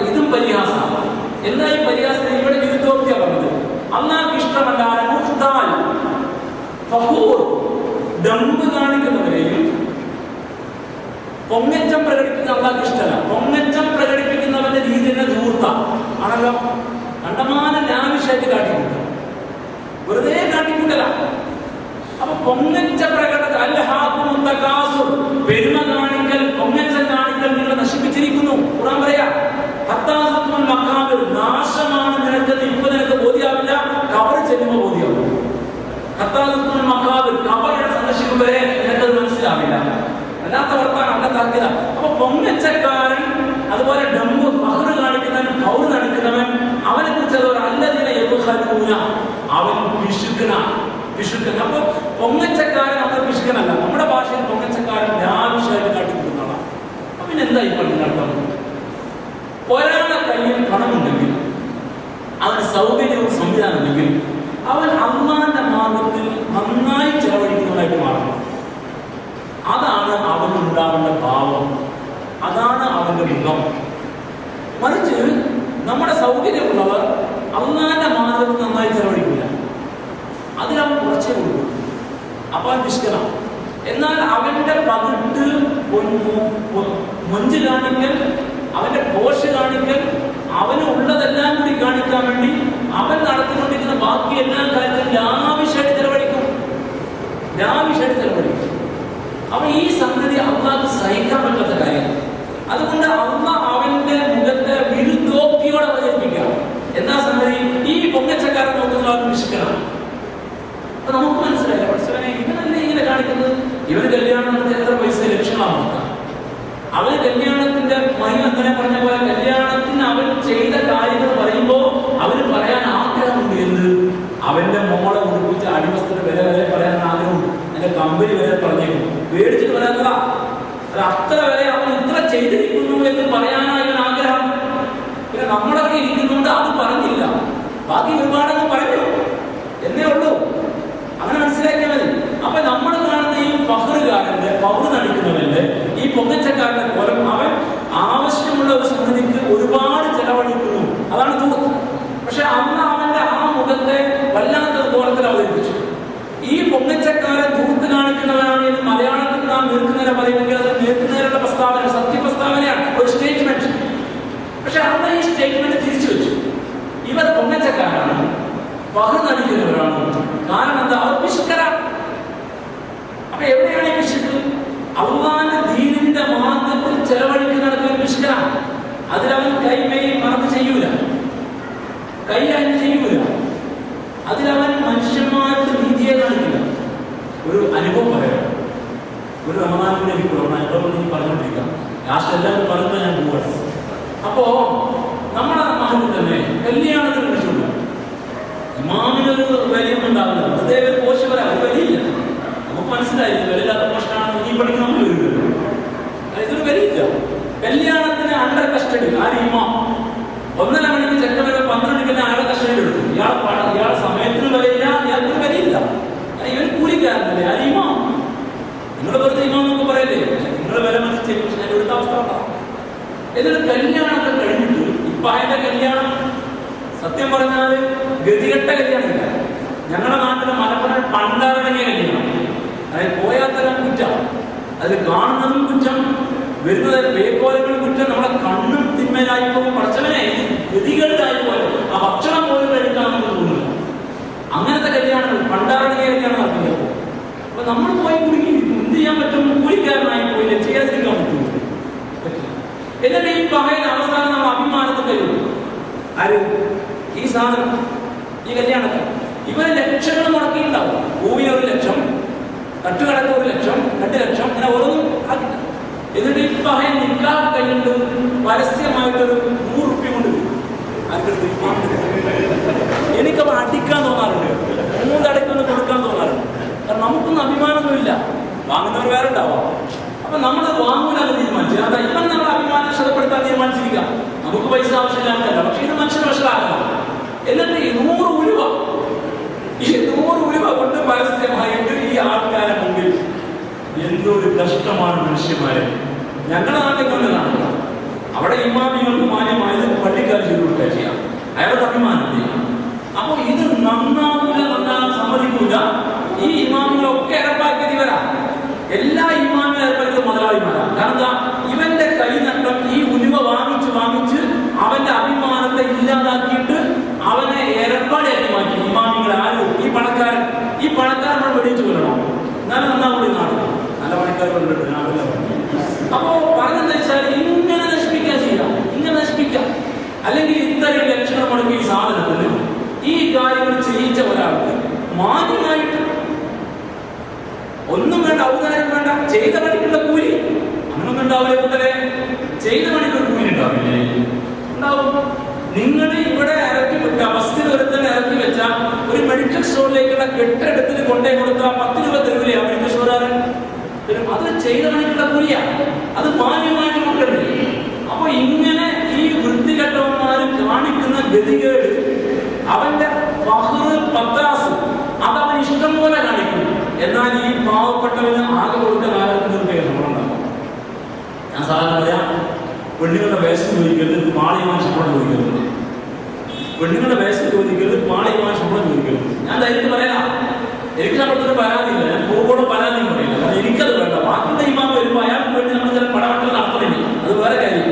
ഇതും പരിഹാസമാണ്. എന്താ ഈ പരിഹാസം? ഇവിടെ വിരുദ്ധോക്തിയാണ് പറഞ്ഞത്. അള്ളാഹ്ക്ക് ഇഷ്ടമല്ല മുഖ്താൽ ഫഖൂർ, ദമ്പ് കാണിക്കുന്നവരെയും പൊങ്ങച്ചം പ്രകടിപ്പിക്കുന്ന അള്ളാഹ്ക്ക് ഇഷ്ടമല്ല. പൊങ്ങച്ചം പ്രകടിപ്പിക്കുന്നവന്റെ രീതി തന്നെ ധൂർത്ത ആണല്ലോ. കണ്ടമാനം ലാവിഷായിട്ട് കാട്ടിക്കൂട്ട, വെറുതെ കാട്ടിക്കൂട്ടല. അപ്പൊ പൊങ്ങച്ച പ്രകടന അൽഹാഖുമുത്തകാസുർ, പെരുമ കാണിക്കൽ, പൊങ്ങച്ചം കാണിക്കൽ നിങ്ങളെ നശിപ്പിച്ചിരിക്കുന്നു. ഖുർആൻ പറയാ ഹത്താസുൽ മഖാബിർ, നാശമാണ് നിനക്കെന്ന് ഇപ്പൊ നിനക്ക് ബോധ്യാവില്ല, ഖബർ ചെല്ലുമ്പോൾ ബോധ്യാവും. ഹത്താസുൽ മഖാബിർ, ഖബറിനെ സന്ദർശിക്കുമ്പോഴേ നിനക്കത് മനസ്സിലാവില്ല. അല്ലാത്ത വർത്താനം അവിടെ താക്കില്ല. അപ്പൊ പൊങ്ങച്ചക്കാരൻ, അതുപോലെ ഡമ്പ് ഫഖ്റ് കാണിക്കുന്നവൻ, പൗർ കാണിക്കുന്നവൻ, അവനെ കുറിച്ച് അല്ലദീന യബ്ഖലൂന, അവൻ പിശുക്കന. അപ്പൊ പൊങ്ങച്ചക്കാരൻ നമ്മൾ പിശുക്കനല്ല. നമ്മുടെ ഭാഷയിൽ പൊങ്ങച്ചക്കാരൻ ലാവിഷായിട്ട് കാട്ടിക്കൊടുക്കുന്ന ആളാണ്. അപ്പൊ പിന്നെ എന്താ ഈ പറഞ്ഞ? ഒരാളുടെ കയ്യിൽ പണമുണ്ടെങ്കിൽ, അവന് സൗകര്യവും സംവിധാനം ഉണ്ടെങ്കിൽ, അവൻ അള്ളാന്റെ മാർഗത്തിൽ നന്നായി ചെലവഴിക്കുന്നവനായിട്ട് മാറണം. അതാണ് അവനുണ്ടാവേണ്ട ഭാവം, അതാണ് അവന്റെ മുഖം. മറിച്ച് നമ്മുടെ സൗകര്യമുള്ളവർ അള്ളാന്റെ മാർഗത്തിൽ നന്നായി ചെലവഴിക്കില്ല, അതിനവൻ കുറച്ചേ കൊടുക്കും. അപ്പൊ അവൻ നിഷ്കണം. എന്നാൽ അവന്റെ പകിട്ട് മൊഞ്ച് കാണിക്കൽ, അവന്റെ പോഷ് കാണിക്കൽ, അവന് ഉള്ളതെല്ലാം കൂടി കാണിക്കാൻ വേണ്ടി അവൻ നടത്തിക്കൊണ്ടിരിക്കുന്ന ബാക്കി എല്ലാ കാര്യത്തിലും ലാവിഷായിട്ട് ചെലവഴിക്കും. അപ്പൊ ഈ സംഗതി അള്ളാഹ്ക്ക് സഹിക്കാൻ പറ്റാത്ത കാര്യം. അതുകൊണ്ട് അള്ളാഹ് അവന്റെ മുഖത്തെ വിരുദ്ധോക്തിയോടെ അവതരിപ്പിക്കുക. എന്താ സംഗതി? ഈ പൊങ്ങച്ചക്കാരൻ നോക്കുന്ന വിശുക്കണം. അപ്പൊ നമുക്ക് മനസ്സിലായില്ല, പഠിച്ചവനെ ഇവനല്ലേ ഇങ്ങനെ കാണിക്കുന്നത്? ഇവന് കല്യാണം നടത്തി എത്ര പൈസ ലക്ഷങ്ങളാണ് നോക്കാം. അവന് കല്യാണത്തിന്റെ മഹിമ അങ്ങനെ പറഞ്ഞ പോലെ കല്യാണത്തിന് അവൻ ചെയ്ത കാര്യങ്ങൾ പറയുമ്പോ അവന് പറയാൻ ആഗ്രഹമുണ്ട്. എന്ത്? അവന്റെ മോളെ ഉടുപ്പിച്ച അടിവസ്ത്രത്തിന്റെ വില വരെ പറയാൻ ആഗ്രഹമുണ്ട്. അതിന്റെ കമ്പനി വരെ പറഞ്ഞേക്കും. മേടിച്ചിട്ട് പറയാത്ത അത്ര വരെ അവൻ ഇത്ര ചെയ്തിരിക്കുന്നു എന്ന് പറയാനാണ് ഇവൻ ആഗ്രഹം. പിന്നെ നമ്മളൊക്കെ ഇരിക്കുന്നുണ്ട് അത് പറഞ്ഞില്ല, ബാക്കി ഒരുപാടൊന്നും പറഞ്ഞു എന്നേ ഉള്ളൂ. അങ്ങനെ മനസ്സിലാക്കിയാൽ മതി. അപ്പൊ നമ്മൾ കാണുന്ന ഈ ഫഖ്റുകാരന്റെ, പൗർ നടിക്കുന്നവന്റെ, ഈ പൊങ്ങച്ചക്കാരന്റെ കോലം, അവൻ ആവശ്യമുള്ള ഒരു സംഗതിക്ക് ഒരുപാട് ചെലവഴിക്കുന്നു. അതാണ് ദൂർത്ത്. പക്ഷെ അന്ന് അവന്റെ ആ മുഖത്തെ വല്ലാത്ത കോലത്തിൽ അവതരിപ്പിച്ചു. ഈ പൊങ്ങച്ചക്കാരൻ ദൂർത്ത് കാണിക്കുന്നവരാണ് എന്ന് മലയാളത്തിൽ നാം നിൽക്കുന്നവരെ പറയുമെങ്കിൽ അത് നിൽക്കുന്നവരുടെ പ്രസ്താവന, സത്യപ്രസ്താവനയാണ്, ഒരു സ്റ്റേറ്റ്മെന്റ്. പക്ഷെ അവിടെ ഈ സ്റ്റേറ്റ്മെന്റ് തിരിച്ചു വെച്ചു. ഇവർ പൊങ്ങച്ചക്കാരാണ്, ഫഖ്റ് നടിക്കുന്നവരാണ്. കാരണം എന്താ? അവർ പിശുക്കരാണ്. അപ്പൊ എവിടെയാണ് ഈ പിശുക്ക്? അള്ളാന്റെ ദീനിന്റെ മാർഗത്തിൽ ചെലവഴിക്കുന്നിടത്ത് പിശുക്കരാണ്. അതിലവൻ കൈമേൽ മറന്ന് ചെയ്യൂല, കൈ അതിന് ചെയ്യൂല, അതിലവൻ മനുഷ്യന്മാരുടെ നീതിയെ കാണിക്കില്ല. ഒരു അനുഭവം പറയാം. ഒരു റമദാനിന്റെ അനുഭവം പറഞ്ഞുകൊണ്ടിരിക്കാം. ലാസ്റ്റ് എല്ലാവരും പറയുമ്പോൾ ഞാൻ പോവാണ്. അപ്പോ നമ്മുടെ മഹലിൽ തന്നെ കല്യാണത്തിന് വിളിച്ചുകൊണ്ട് ഇമാമിനൊരു വിലയൊന്നും ഉണ്ടാവില്ല. അതേ ഒരു പോഷ വരാം, ഒരു വിലയില്ല. നമുക്ക് മനസ്സിലായില്ല വിലയില്ലാത്ത പ്രശ്നമാണ്. ഈ പഠിക്കുന്ന നമ്മൾ വരുമല്ലോ, ഇതൊരു വിലയില്ല. കല്യാണത്തിന് അണ്ടർ കസ്റ്റഡി ആര് ഇമാം 1:30 മണിക്ക് ചെക്കൻ വരെ 12 മണിക്ക് അയാളെ കസ്റ്റഡിയിൽ എടുക്കും. ഇയാളെ സമയത്തിന് വിലയില്ല, ഇയാൾക്കൊരു വിലയില്ല. ഇവൻ കൂലിക്കാരനല്ലേ ആര് ഇമാം. നിങ്ങൾ വെറുതെ ഇമാം എന്നൊക്കെ പറയല്ലേ, നിങ്ങൾ വില മനസ്സിൽ ഇവിടുത്തെ അവസ്ഥ ഉണ്ടാവും. എന്നിട്ട് കല്യാണമൊക്കെ കഴിഞ്ഞിട്ട് ഇപ്പൊ അതിന്റെ കല്യാണം സത്യം പറഞ്ഞാൽ ഗതികെട്ട കല്യാണമില്ല. ഞങ്ങളുടെ നാട്ടിലെ മലപ്പുറം പണ്ടാറടങ്ങിയ കല്യാണം. അതായത് പോയാത്തരം കുറ്റം, അത് കാണുന്നതും കുറ്റം, വരുന്നത് പേക്കോലങ്ങളും കുറ്റം, നമ്മളെ കണ്ണും തിന്മയിലായി പോകും. പഠിച്ചവനെ ഗതികേടായി പോലെ ആ ഭക്ഷണം പോലും കഴിക്കാൻ നമുക്ക് തോന്നില്ല. അങ്ങനത്തെ കല്യാണങ്ങൾ പണ്ടാറടങ്ങിയ കല്യാണം നടക്കുന്നത്. അപ്പൊ നമ്മൾ പോയി കുടുങ്ങി എന്ത് ചെയ്യാൻ പറ്റും? കൂലിക്കാരനായി പോയില്ല, ചെയ്യാതിരിക്കാൻ പറ്റും. എന്നിട്ട് ഈ പകയിൽ അവസാനം നമ്മൾ അഭിമാനത്തിൽ കഴിയും. ആര്? ഈ സാധനം, ഈ കല്യാണത്തിൽ ഇവര് ലക്ഷങ്ങൾ മുടക്കിയിട്ടുണ്ടാവും. ഭൂമി 1 ലക്ഷം, തട്ടുകടക്ക് 1 ലക്ഷം, 2 ലക്ഷം, അങ്ങനെ ഓരോന്നും ആക്കില്ല. എന്നിട്ട് ഈ പകയിൽ നിക്കാഹ് കഴിഞ്ഞിട്ട് പരസ്യമായിട്ടൊരു 100 റുപ്യ കൊണ്ട് എനിക്കവ അടിക്കാൻ തോന്നാറുണ്ട്, 3 അടയ്ക്കൊന്ന് കൊടുക്കാൻ തോന്നാറുണ്ട്. കാരണം നമുക്കൊന്നും അഭിമാനമൊന്നുമില്ല, വാങ്ങുന്നവർ വേറെ ഉണ്ടാവാം. അപ്പൊ നമ്മൾ വാങ്ങൂലെന്ന് തീരുമാനിച്ചു. അതാ ഇപ്പം നമ്മൾ അഭിമാനം നഷ്ടപ്പെടുത്താൻ തീരുമാനിച്ചിരിക്കാം. നമുക്ക് പൈസ ആവശ്യമില്ലാത്തല്ല, പക്ഷെ ഇത് മനുഷ്യന് വഷളാക്കണം. എന്നിട്ട് ഈ 100 ഉലുവ, ഈ 100 ഉലുവ കൊണ്ട് പരസ്യമായിട്ട് ഈ ആൾക്കാരെ മുമ്പിൽ എന്തൊരു കഷ്ടമാണ് മനുഷ്യന്മാരെ. ഞങ്ങളുടെ നാട്ടിൽ കൊണ്ട് കാണുക, അവിടെ ഇമാമികൾക്ക് മാന്യമായത് പള്ളിക്കാർ ചെയ്തു കൊടുക്കുക ചെയ്യാം, അയാളുടെ അഭിമാനം ചെയ്യാം. അപ്പൊ ഇത് നന്നാകാൻ സമ്മതിക്കൂല. ഈ ഇമാമികളൊക്കെ ഇറപ്പാക്കിയത് ഇവരാ. എല്ലാ ഇമാമിലും ഏർപ്പെടുത്തിയത് മുതലാളിമാരാണ്. കാരണം എന്താ? ഇവന്റെ കൈ നട്ടം ഈ ഉലുവ വാങ്ങിച്ച് അവന്റെ അഭിമാനത്തെ ഇല്ലാതാക്കിയിട്ട് അവനെ ഏർപ്പാടാക്കി മാറ്റി. ഇമാമികൾ ആരും ഈ പണക്കാരൻ നമ്മൾ വെടിച്ചു കൊല്ലണം, എന്നാലും നന്നാകൂടി നാട് നല്ല പണിക്കാർ കൊണ്ടിട്ട് നാടില്ല. അപ്പോ പറഞ്ഞെന്താ വെച്ചാൽ ഇങ്ങനെ നശിപ്പിക്കാൻ ചെയ്യാം, ഇങ്ങനെ നശിപ്പിക്കാം. അല്ലെങ്കിൽ ഇത്രയും ലക്ഷണം മുടക്കി ഈ സാധനത്തിന് ഈ കാര്യങ്ങൾ ചെയ്യിച്ച ഒരാൾക്ക് മാന്യമായിട്ട് ഒന്നും വേണ്ട, ഔദാര്യം വേണ്ട, ചെയ്ത പണിക്കുള്ള കൂലി അങ്ങനൊന്നും ഉണ്ടാവില്ലേ കൂട്ടരെ? ചെയ്ത പണിക്കുള്ള കൂലി ഉണ്ടാവില്ലേ? ഉണ്ടാവും. നിങ്ങൾ ഇവിടെ ഇറക്കി വിട്ട ബസ്സിൽ ഒരുത്തന്നെ ഇറക്കി വെച്ച ഒരു മെഡിക്കൽ സ്റ്റോറിലേക്കുള്ള കെട്ടിടത്തിന് കൊണ്ടേ കൊടുത്ത 10 രൂപ തരൂലേ ആ മെഡിക്കൽ സ്റ്റോറുകാരൻ? അത് ചെയ്ത പണിക്കുള്ള കൂലിയാ, അത് മാന്യമായിട്ട് കൊണ്ടല്ലേ. അപ്പൊ ഇങ്ങനെ ഈ വൃത്തികെട്ടവന്മാര് കാണിക്കുന്ന ഗതികേട്, അവന്റെ പത്രാസ് അതവൻ ഇഷ്ടം പോലെ കാണിക്കും. എന്നാൽ ഈ പാവപ്പെട്ടവന് ആകെ കൊടുക്കാൻ ആരാധന നമ്മളുണ്ടാകും. ഞാൻ സാധാരണ പറയാം, പെണ്ണുങ്ങളുടെ വേഷം ചോദിക്കരുത്, മാളിയമായ ശമ്പളം ചോദിക്കരുത്. പെണ്ണുങ്ങളുടെ വേഷം ചോദിക്കരുത്, മാളിയമായ ശമ്പളം ചോദിക്കരുത്. ഞാൻ ധൈര്യത്തിൽ പറയാം, എനിക്ക് ശമ്പളത്തിന് പരാതിയില്ല, ഞാൻ പോകുമ്പോൾ പരാതിയും പറയില്ല. കാരണം എനിക്കത് വേണ്ട. ബാക്കിയുള്ള ഇമാം വരുമ്പോൾ അയാൾക്ക് വേണ്ടി നമ്മൾ ചില പടവട്ടൽ നടത്തണില്ല, അത് വേറെ കാര്യം.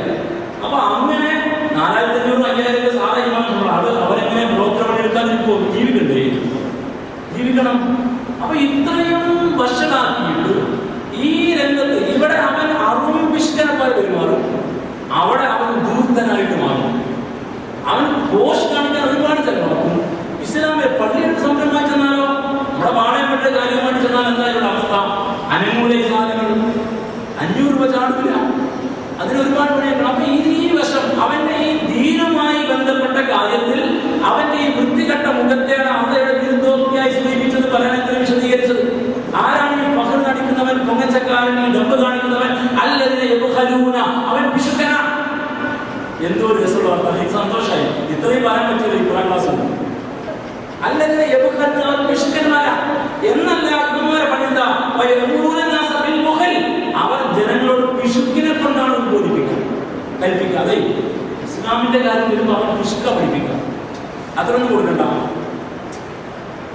അപ്പൊ അങ്ങനെ 4500 5000 സാധാ ഇമാം ശമ്പളം, അത് അവരെങ്ങനെ ബ്രോക്കർ പണി എടുക്കാതിരിക്കുമോ? ജീവിക്കണം. അപ്പൊ ഇത്രയും വഷളാക്കിയിട്ട് ഈ രംഗത്ത് ഇവിടെ അവൻ അറുംപിഷ്കനപ്പായി പെരുമാറും, അവിടെ അവൻ ദൂർത്തനായിട്ട് മാറും. അവൻ ദോഷ് കാണിക്കാൻ ഒരുപാട് ചെലവാക്കും. ഇസ്ലാമിലെ പള്ളിയുടെ സംരംഭമായി ചെന്നാലോ, നമ്മുടെ പാടയപ്പെട്ട കാര്യമായിട്ട് ചെന്നാൽ എന്തായാലും അവസ്ഥ? അനുകൂല സാധനങ്ങൾ 500 രൂപ ചാടില്ല, അതിനൊരുപാട് പണിയാണ്. അപ്പൊ ഈ വശം അവന്റെ ഈ ദീനുമായി ബന്ധപ്പെട്ട കാര്യത്തിൽ അവന്റെ ഈ വൃത്തികെട്ട മുഖത്തെയാണ് അവരുടെ വിരുദ്ധോക്തിയായി സൂചിപ്പിച്ചത്, പറയാനെത്ര വിശദീകരിച്ചത്. ആരാണ് ഈ പകർ നടിക്കുന്നവൻ, പൊങ്ങച്ചക്കാരൻ, ഡമ്പ് കാണിക്കുന്നവൻ? അല്ലതിനെ അവൻ പിശുക്കനാണ്. എന്തോ ഒരു രസമുള്ള വാർത്ത, എനിക്ക് സന്തോഷമായി. ഇത്രയും പറയാൻ പറ്റില്ല ഈ കുറാൻ ക്ലാസ്. അല്ലതിനെ അവൻ പിശുക്കന്മാരാ എന്നല്ല, ഇവന്മാരെ പണിയെന്താ? അവർ ജനങ്ങളോട് പിശുക്കിനെ കൊണ്ടാണ് ഉദ്ബോധിപ്പിക്കുക, കൽപ്പിക്കുക. അതെ, ഇസ്ലാമിന്റെ കാര്യം വരുമ്പോൾ അവൻ പിശുക്ക പഠിപ്പിക്കുക, അത്രയൊന്നും കൊടുക്കണ്ട.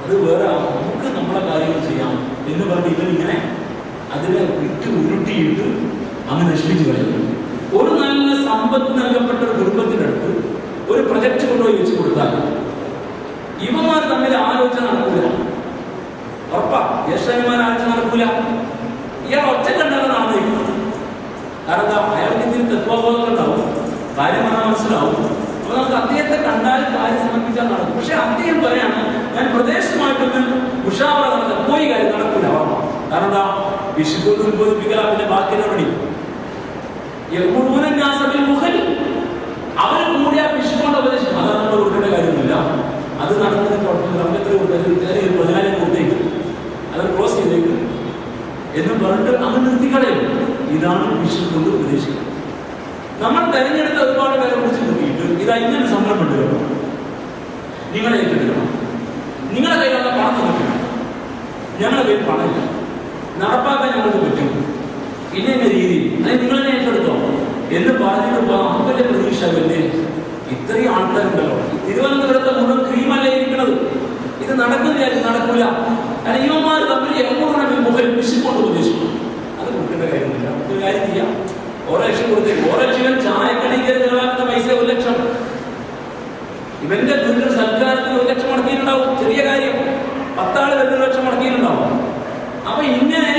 അത് വേറെ, നമുക്ക് നമ്മളെ കാര്യങ്ങൾ ചെയ്യാം എന്ന് പറഞ്ഞ് ഇവരിങ്ങനെ അതിനെ വിട്ട് ഉരുട്ടിയിട്ട് അങ്ങ് നശിപ്പിച്ചു കഴിഞ്ഞു. ഒരു നല്ല സമ്പത്ത് നൽകപ്പെട്ട ഒരു കുടുംബത്തിൻ്റെ അടുത്ത് ഒരു പ്രൊജക്ട് കൊണ്ടുപോയി വെച്ച് കൊടുത്താൽ ഇവന്മാർ തമ്മിൽ ആലോചന നടക്കൂല. ഉറപ്പാ, ജ്യേഷ്ഠന്മാർ ആലോചന നടക്കൂല. ഇയാൾ ഒറ്റ കണ്ടാണ് നടന്നിരിക്കുന്നത്. കാരണം എന്താ? അയാൾക്ക് ഇതിൽ തത്വബോധം ഉണ്ടാവും. കാര്യം പറഞ്ഞാൽ മനസ്സിലാവും. അപ്പൊ നമുക്ക് അദ്ദേഹത്തെ കണ്ടാൽ കാര്യം സമർപ്പിച്ചാൽ നടക്കും. പക്ഷെ അദ്ദേഹം പറയാണ്, ഞാൻ പ്രദേശമായിട്ടൊന്ന് ഉഷാവറ നടത്താൻ പോയി, കാര്യം നടക്കൂല. കാരണം എന്താ? വിശുദ്ധ ഉത്ബോധിപ്പിക്കല, പിന്നെ ബാക്കി നടപടി അവർ കൂടി ആ വിശുദ്ധ ഉപദേശം അതാണ് നമ്മൾ കൊടുക്കേണ്ട കാര്യമൊന്നുമില്ല. അത് നടന്നതിന് കുഴപ്പമില്ല. നമ്മൾ എത്ര കൊടുത്താലും 14 കൊടുത്തേക്ക്, അത് ക്ലോസ് ചെയ്തേക്ക് എന്ന് പറഞ്ഞിട്ട് അങ്ങ് നിർത്തിക്കളയും. ഇതാണ് വിശുദ്ധ കൊണ്ട് ഉപദേശിക്കുന്നത്. നമ്മൾ തെരഞ്ഞെടുത്ത ഒരുപാട് പേരെ കുറിച്ച് നോക്കിയിട്ട് ഇതാ ഇങ്ങനെ സംരംഭം ഉണ്ട്, നിങ്ങളെ ഏറ്റെടുക്കണം, നിങ്ങളുടെ കയ്യിലുള്ള പണം നോക്കണം, ഞങ്ങളുടെ കയ്യിൽ പണമില്ല, നടപ്പാക്കാൻ ഞങ്ങൾക്ക് പറ്റും, പിന്നെ എന്ന രീതി അല്ലെങ്കിൽ നിങ്ങളെ ഏറ്റെടുത്തോ എന്ന് പറഞ്ഞിട്ട് വലിയ പ്രതീക്ഷ. പിന്നെ ഇത്രയും ആൾക്കാരുണ്ടല്ലോ, തിരുവനന്തപുരത്തെ മുഴുവൻ ക്രീമല്ലേ ഇരിക്കുന്നത്, ഇത് നടക്കുന്നില്ല, നടക്കൂല. കാരണം ഇവന്മാർ തമ്മിൽ എപ്പോഴും മുഖൽ വിശുദ്ധ ഉപദേശിക്കും. അത് കൊടുക്കേണ്ട കാര്യമില്ല. ഒരു കാര്യം ചെയ്യാം, 1 ലക്ഷം കൊടുത്തേക്ക്. 1 ലക്ഷം ചായക്കടയിൽ ചെലവാക്കുന്ന പൈസ 1 ലക്ഷം. ഇവന്റെ വീട്ടിൽ സർക്കാരത്തിന് 1 ലക്ഷം മുടക്കിയിട്ടുണ്ടാവും. ചെറിയ കാര്യം. 10 ആള് 2 ലക്ഷം മുടക്കിയിട്ടുണ്ടാവും. അപ്പൊ ഇങ്ങനെ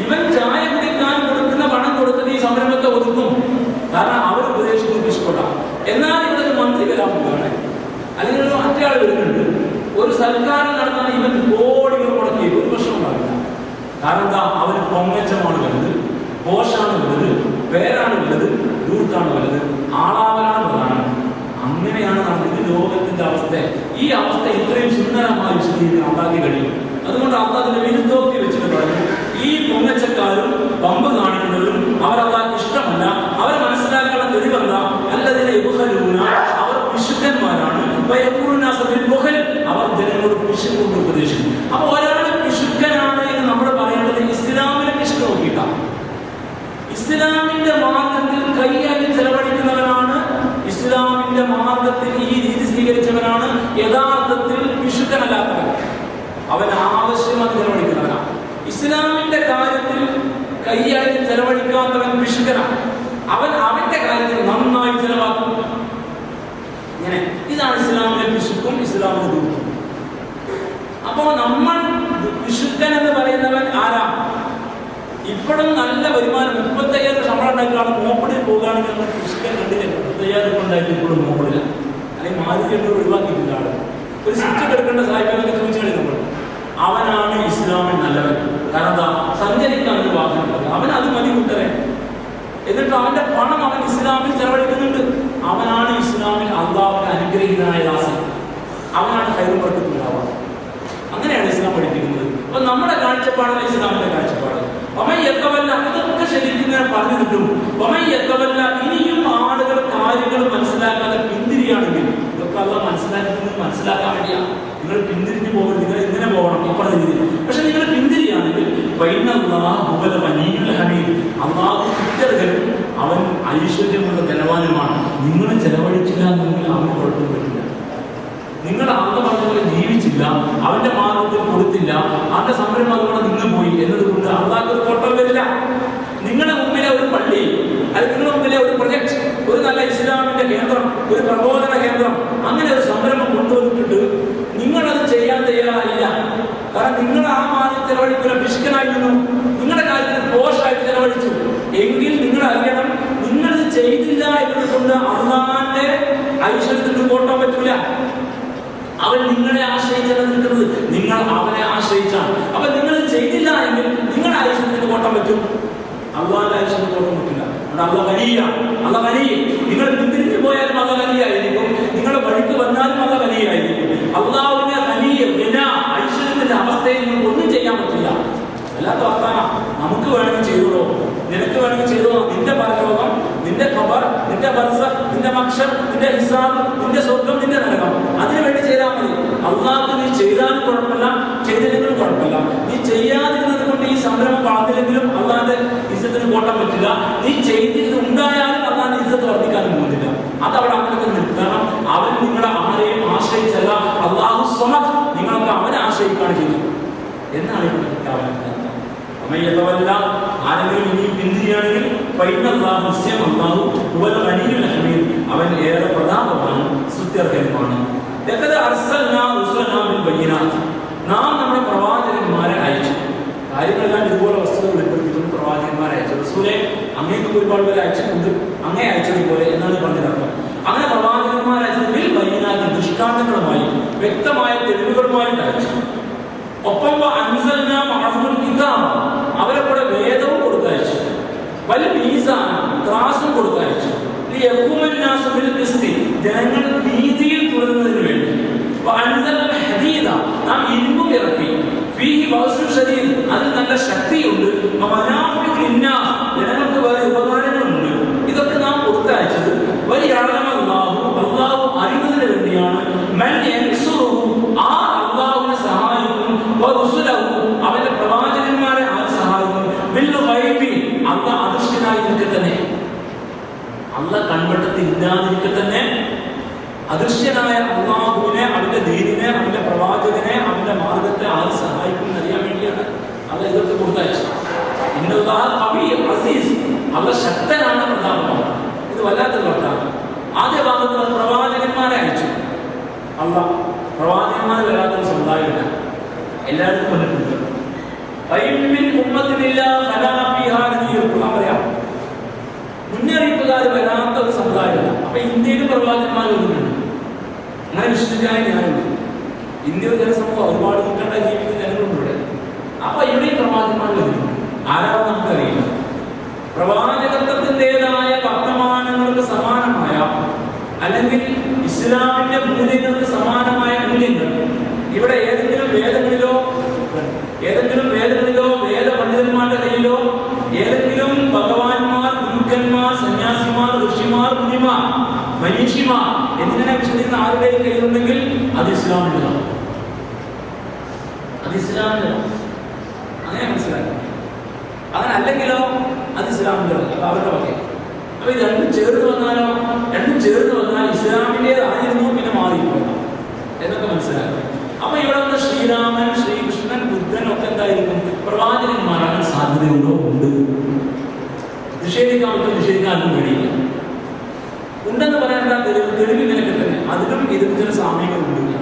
ഇവൻ ചായ കുടിക്കാൻ കൊടുക്കുന്ന പണം കൊടുത്തിട്ട് ഈ സംരംഭത്തെ ഒതുക്കും. കാരണം അവർ ഉപദേശിക്കുന്നത് ഇഷ്ടപ്പെടാം. എന്നാൽ ഇവിടെ ഒരു മന്ത്രി വരാൻ പോവുകയാണ്, അല്ലെങ്കിൽ ഒരു മറ്റേ വരുന്നുണ്ട്, ഒരു സർക്കാരിൽ നടത്താൻ ഇവൻ കോടികൾ മുടക്കി, ഒരു പ്രശ്നം ഉണ്ടാവില്ല. കാരണം എന്താ? അവന് പൊങ്ങച്ചമാണ് വലുത്, പോഷാണ് വലുത്, പേരാണ് വലുത്, ദൂർത്താണ് വലുത്, ആളാവലാണ് പ്രധാനം. അങ്ങനെയാണ് ഇത് ലോകത്തിന്റെ അവസ്ഥ. ഈ അവസ്ഥ ഇത്രയും സുന്ദരമായി വിശദീകരിക്കാൻ ഉണ്ടാക്കി കഴിയും. അതുകൊണ്ട് അതിന്റെ വിരുദ്ധോക്തി വെച്ചിട്ട് പറഞ്ഞു, ഈ പൊങ്ങച്ചക്കാരും പമ്പ് കാണിക്കുന്നവരും അവരല്ലാതെ ഇഷ്ടമല്ല. അവരെ മനസ്സിലാക്കാനുള്ള തെളിവല്ല. അല്ലതിനെ അവർ വിശുദ്ധന്മാരാണ്. അവർ ജനങ്ങളോട് പിശുക്ക് കൊണ്ട് ഉപദേശിക്കും. അപ്പൊ ഒരാൾ പിശുക്കനാണ് എന്ന് നമ്മൾ പറയേണ്ടത് ഇസ്ലാമിനെ പിശുക്ക് നോക്കിയിട്ടാണ്. ഇസ്ലാമിന്റെ മാർഗത്തിൽ കൈയായി ചെലവഴിക്കുന്നവനാണ്, ഇസ്ലാമിന്റെ മാർഗത്തിൽ ഈ രീതി സ്വീകരിച്ചവനാണ് യഥാർത്ഥത്തിൽ പിശുക്കനല്ലാത്തവൻ. അവൻ ആവശ്യമായി ചെലവഴിക്കുന്നവനാണ്. ഇസ്ലാമിന്റെ കാര്യത്തിൽ കൈയായി ചെലവഴിക്കാത്തവൻ പിശുക്കനാണ്. അവൻ അവന്റെ കാര്യത്തിൽ നന്നായി ചെലവാക്കും. ഇങ്ങനെ ഇതാണ് ഇസ്ലാമിലെ പിശുക്കും ഇസ്ലാമിന്റെ ദൂർത്തും. അപ്പോ നമ്മൾ പിശുക്കൻ എന്ന് പറയുന്നവൻ ആരാ? ഇപ്പോഴും നല്ല വരുമാനം 35,000 ശമ്പളം ഉണ്ടാക്കിയാണ് മോപ്പടിൽ പോകുകയാണെങ്കിൽ നമ്മൾ പിശുക്കൻ കണ്ടില്ല. 35,000 ഉണ്ടായിട്ട് ഇപ്പോഴും മോപ്പടില്ല, അല്ലെങ്കിൽ മാതിരി ഒഴിവാക്കിയിട്ടില്ല. ആള് ഒരു സിസ്റ്റം എടുക്കേണ്ട സാഹിത്യമൊക്കെ ചോദിച്ചാൽ നമ്മൾ അവനാണ് ഇസ്ലാമിൽ നല്ലവൻ. കാരണം എന്താ? സഞ്ചരിക്കാൻ ഒരു വാഹനമുള്ളത്, അവൻ അത് മതി കൂട്ടരെ. എന്നിട്ട് അവന്റെ പണം അവൻ ഇസ്ലാമിൽ ചെലവഴിക്കുന്നുണ്ട്. അവനാണ് ഇസ്ലാമിൽ അള്ളാഹുവിന്റെ അനുഗ്രഹീതനായ ദാസൻ. അവനാണ് ഹൈറും വർക്കത്തുണ്ടാവുക. അങ്ങനെയാണ് ഇസ്ലാം പഠിപ്പിക്കുന്നത്. അപ്പൊ നമ്മുടെ കാഴ്ചപ്പാടല്ല ഇസ്ലാമിന്റെ കാഴ്ചപ്പാട്. ഒമയ്യത്തവല്ല, ഇതൊക്കെ ശരിക്കും ഇങ്ങനെ പറഞ്ഞു കിട്ടും. ഒമയ്യത്തവല്ല, ഇനിയും ആളുകൾ കാര്യങ്ങൾ മനസ്സിലാക്കാതെ പിന്തിരിയാണെങ്കിൽ, ഇതൊക്കെ അല്ല മനസ്സിലാക്കാൻ വേണ്ടിയാണ്. നിങ്ങൾ പിന്തിരിഞ്ഞു പോകരുത്, നിങ്ങൾ ഇങ്ങനെ പോകണം ഈ പറഞ്ഞ രീതിയിൽ. പക്ഷെ നിങ്ങൾ പിന്തിരിയാണെങ്കിൽ അള്ളാഹു കുറ്റകൻ, അവൻ ഐശ്വര്യമുള്ള ധനവാനുമാണ്. നിങ്ങൾ ചെലവഴിച്ചില്ല എന്നെങ്കിൽ അവന് കുഴപ്പം പറ്റില്ല. നിങ്ങൾ അന്ന് പറഞ്ഞ പോലെ ജീവിച്ചില്ല, അവന്റെ മാർഗത്തിൽ കൊടുത്തില്ല, അവന്റെ സംരംഭം അതുകൊണ്ട് നിന്ന് പോയി എന്നതുകൊണ്ട് അള്ളാഹ് ഒരു കോട്ടം വരില്ല. നിങ്ങളുടെ മുമ്പിലെ ഒരു പള്ളി, അല്ലെങ്കിൽ നിങ്ങളുടെ മുമ്പിലെ ഒരു പ്രൊജക്ട്, ഒരു നല്ല ഇസ്ലാമിന്റെ കേന്ദ്രം, ഒരു പ്രബോധന കേന്ദ്രം, അങ്ങനെ ഒരു സംരംഭം കൊണ്ടുവന്നിട്ടുണ്ട്. നിങ്ങളത് ചെയ്യാൻ തയ്യാറായില്ല. കാരണം നിങ്ങൾ ആ മാർഗം ചെലവഴിക്കുന്ന പിശുക്കനായിരുന്നു, നിങ്ങളുടെ കാര്യത്തിൽ പോഷായിട്ട് ചെലവഴിച്ചു എങ്കിൽ നിങ്ങൾ അറിയണം, നിങ്ങളത് ചെയ്തില്ല എന്നതുകൊണ്ട് അള്ളാന്റെ ഐശ്വര്യത്തിന് കോട്ടാൻ പറ്റൂല. അവൻ നിങ്ങളെ ആശ്രയിച്ചാണ് നിൽക്കുന്നത്, നിങ്ങൾ അവനെ ആശ്രയിച്ചാണ്. അപ്പൊ നിങ്ങൾ ചെയ്തില്ല എങ്കിൽ നിങ്ങളുടെ ഐശ്വര്യത്തിന് കോട്ടാൻ പറ്റും, അള്ളാന്റെ ഐശ്വര്യത്തിന് കോട്ടാൻ പറ്റില്ല. അള്ള വലിയാണ്, അള്ള വലിയ. നിങ്ങൾ പിന്തിരിഞ്ഞു പോയാലും അള്ള വലിയായിരിക്കും, നിങ്ങളുടെ വഴിക്ക് വന്നാലും അള്ള വലിയായിരിക്കും. അള്ളാഹുവിന്റെ വലിയ ഐശ്വര്യത്തിന്റെ അവസ്ഥയിൽ നിങ്ങൾക്ക് ഒന്നും ചെയ്യാൻ പറ്റില്ല. അല്ലാത്ത വർത്താനം നമുക്ക് വേണമെങ്കിൽ ചെയ്തോളൂ, നിനക്ക് വേണമെങ്കിൽ ചെയ്തോളൂ. നിന്റെ പരലോകം, നിന്റെ ഖബർ, നിന്റെ ബർസഖ്, നിന്റെ മഹ്ശർ, നിന്റെ ഹിസാബ്, നിന്റെ സ്വർഗം, നിന്റെ നരകം, അതിനു വേണ്ടി ചെയ്താൽ മതി. അള്ളാഹ് നീ ചെയ്താലും കുഴപ്പമില്ല, ചെയ്തില്ലെങ്കിലും കുഴപ്പമില്ല. നീ ചെയ്യാതിരുന്നത് കൊണ്ട് ഈ സംരംഭം വളർന്നില്ലെങ്കിലും അള്ളാന്റെ ഇസ്സത്തിന് കോട്ടാൻ പറ്റില്ല. നീ ചെയ്തിട്ട് ഉണ്ടായാലും അള്ളാന്റെ ഇസ്സത്ത് വർദ്ധിക്കാനും പോകുന്നില്ല. അതവിടെ അങ്ങനെ തന്നെ. കാരണം അവൻ നിങ്ങളെ ആരെയും ആശ്രയിച്ചല്ല, അള്ളാഹു സ്വമത്, നിങ്ങളൊക്കെ അവനെ ആശ്രയിക്കുകയാണ് ചെയ്യുന്നത് എന്നാണ് ഇവിടെ കിട്ടാവുന്നത്. അമ്മയതവല്ല, ആരെങ്കിലും ഇനി പിന്തിരിയാണെങ്കിൽ അവൻ ഏറെ പ്രതാപമാണ്, സുത്യർഹനുമാണ്. നാം നമ്മുടെ പ്രവാചകന്മാരെ അയച്ചു. കാര്യങ്ങളെല്ലാം ഇതുപോലെ വസ്തുതകൾ വെളിപ്പെടുത്തിയിട്ടുണ്ട്. പ്രവാചകന്മാരെ അയച്ചു. റസൂലെ അങ്ങേക്ക് ഒരുപാട് പേരെ അയച്ചിട്ടുണ്ട്, അങ്ങേ അയച്ചതുപോലെ എന്നാണ് പറഞ്ഞത്. ത്രാസും കൊടുത്തയച്ചു. ജനങ്ങൾ നീതിയിൽ തുടരുന്നതിന് വേണ്ടി നാം ഇരുമ്പും ഇറക്കി, അതിൽ നല്ല ശക്തിയുണ്ട്, ജനങ്ങൾക്ക് വേറെ ഉപകാരങ്ങളുണ്ട്. ഇതൊക്കെ നാം കൊടുത്തയച്ചത് അള്ളാഹു അറിയുന്നതിന് വേണ്ടിയാണ്. അള്ളാഹുവിനെ സഹായിക്കും, അവന്റെ പ്രവാചകന്മാരെ ആര് സഹായിക്കും? അള്ളാഹ് അദൃശ്യനായി നിൽക്കെ തന്നെ, അള്ളാഹ് കൺവെട്ടത്തിൽ ഇല്ലാതിരിക്കെ തന്നെ അദൃശ്യനായ അള്ളാഹുവിനെ, അവന്റെ ദീനിനെ, അവന്റെ പ്രവാചകനെ, അവന്റെ മാർഗത്തെ ആര് സഹായിക്കും എന്നറിയാൻ വേണ്ടിയാണ് അത് ഇതൊക്കെ കൊടുത്തയച്ചത്. അള്ള ശക്തനാണ് പ്രധാനമാണ്. ഇത് വല്ലാത്തൊരു വർത്താനം. ആദ്യ ഭാഗത്ത് പ്രവാചകന്മാരെ അയച്ചു. അള്ള പ്രവാചകന്മാർ വരാത്തൊരു സമുദായമില്ല, എല്ലാവർക്കും വന്നിട്ടുണ്ട്. പറയാം, മുന്നറിയിപ്പുകാർ വരാത്ത ഒരു സമുദായമില്ല. അപ്പൊ ഇന്ത്യയിൽ പ്രവാചകന്മാർ വന്നിട്ടുണ്ട്. അങ്ങനെ വിശ്വസിക്കാൻ ഞാനുണ്ട്. ഇന്ത്യയുടെ ജനസമൂഹം ഒരുപാട് നൂറ്റാണ്ടായി ജീവിക്കുന്ന ജനങ്ങളുണ്ട് ഇവിടെ. അപ്പൊ ഇവിടെ പ്രവാചകന്മാർ വന്നിട്ടുണ്ട്. ആരാണെന്ന് നമുക്കറിയില്ല. പ്രവാചകത്വത്തിൻ്റെതായ വർത്തമാനങ്ങൾക്ക് സമാനമായ, അല്ലെങ്കിൽ ഇസ്ലാമിന്റെ മൂല്യങ്ങൾക്ക് സമാനമായ മൂല്യങ്ങൾ ഇവിടെ ഏതെങ്കിലും വേദങ്ങളിലോ വേദ പണ്ഡിതന്മാരുടെ കയ്യിലോ, ഏതെങ്കിലും ഭഗവാന്മാർ, ഗുരുക്കന്മാർ, സന്യാസിമാർ, ഋഷിമാർ, മുനിമാർ, മനീഷിമാർ എന്നിങ്ങനെ വിശദീകരണ ആരുടെയും കയ്യിലുണ്ടെങ്കിൽ അത് ഇസ്ലാമിൻ്റെതാണ്. അത് ഇസ്ലാമിൻ്റെതാണ്. അങ്ങനെ മനസ്സിലാക്കുക. അങ്ങനെ അല്ലെങ്കിലോ അത് ഇസ്ലാമിൻ്റെതാണ്, അത് അവരുടെ വകെ. അപ്പൊ ഇത് രണ്ടും ചേർന്ന് വന്നാലോ, ഇസ്ലാമിൻ്റെതായിരുന്നു, പിന്നെ മാറിപ്പോകാം എന്നൊക്കെ മനസ്സിലാക്കുക. അപ്പൊ ഇവിടെ വന്ന് ശ്രീരാമൻ, ശ്രീകൃഷ്ണൻ, ബുദ്ധൻ ഒക്കെ എന്തായിരിക്കും? പ്രവാചകന്മാരാകാൻ സാധ്യതയുണ്ടോ? ഉണ്ട്. നിഷേധിക്കാർക്കും കഴിയില്ല. ഉണ്ടെന്ന് പറയാൻ എന്താ തെളിവ് നിലക്ക് തന്നെ അതിലും ഇതിലും ചില സാമ്യങ്ങളുണ്ട്.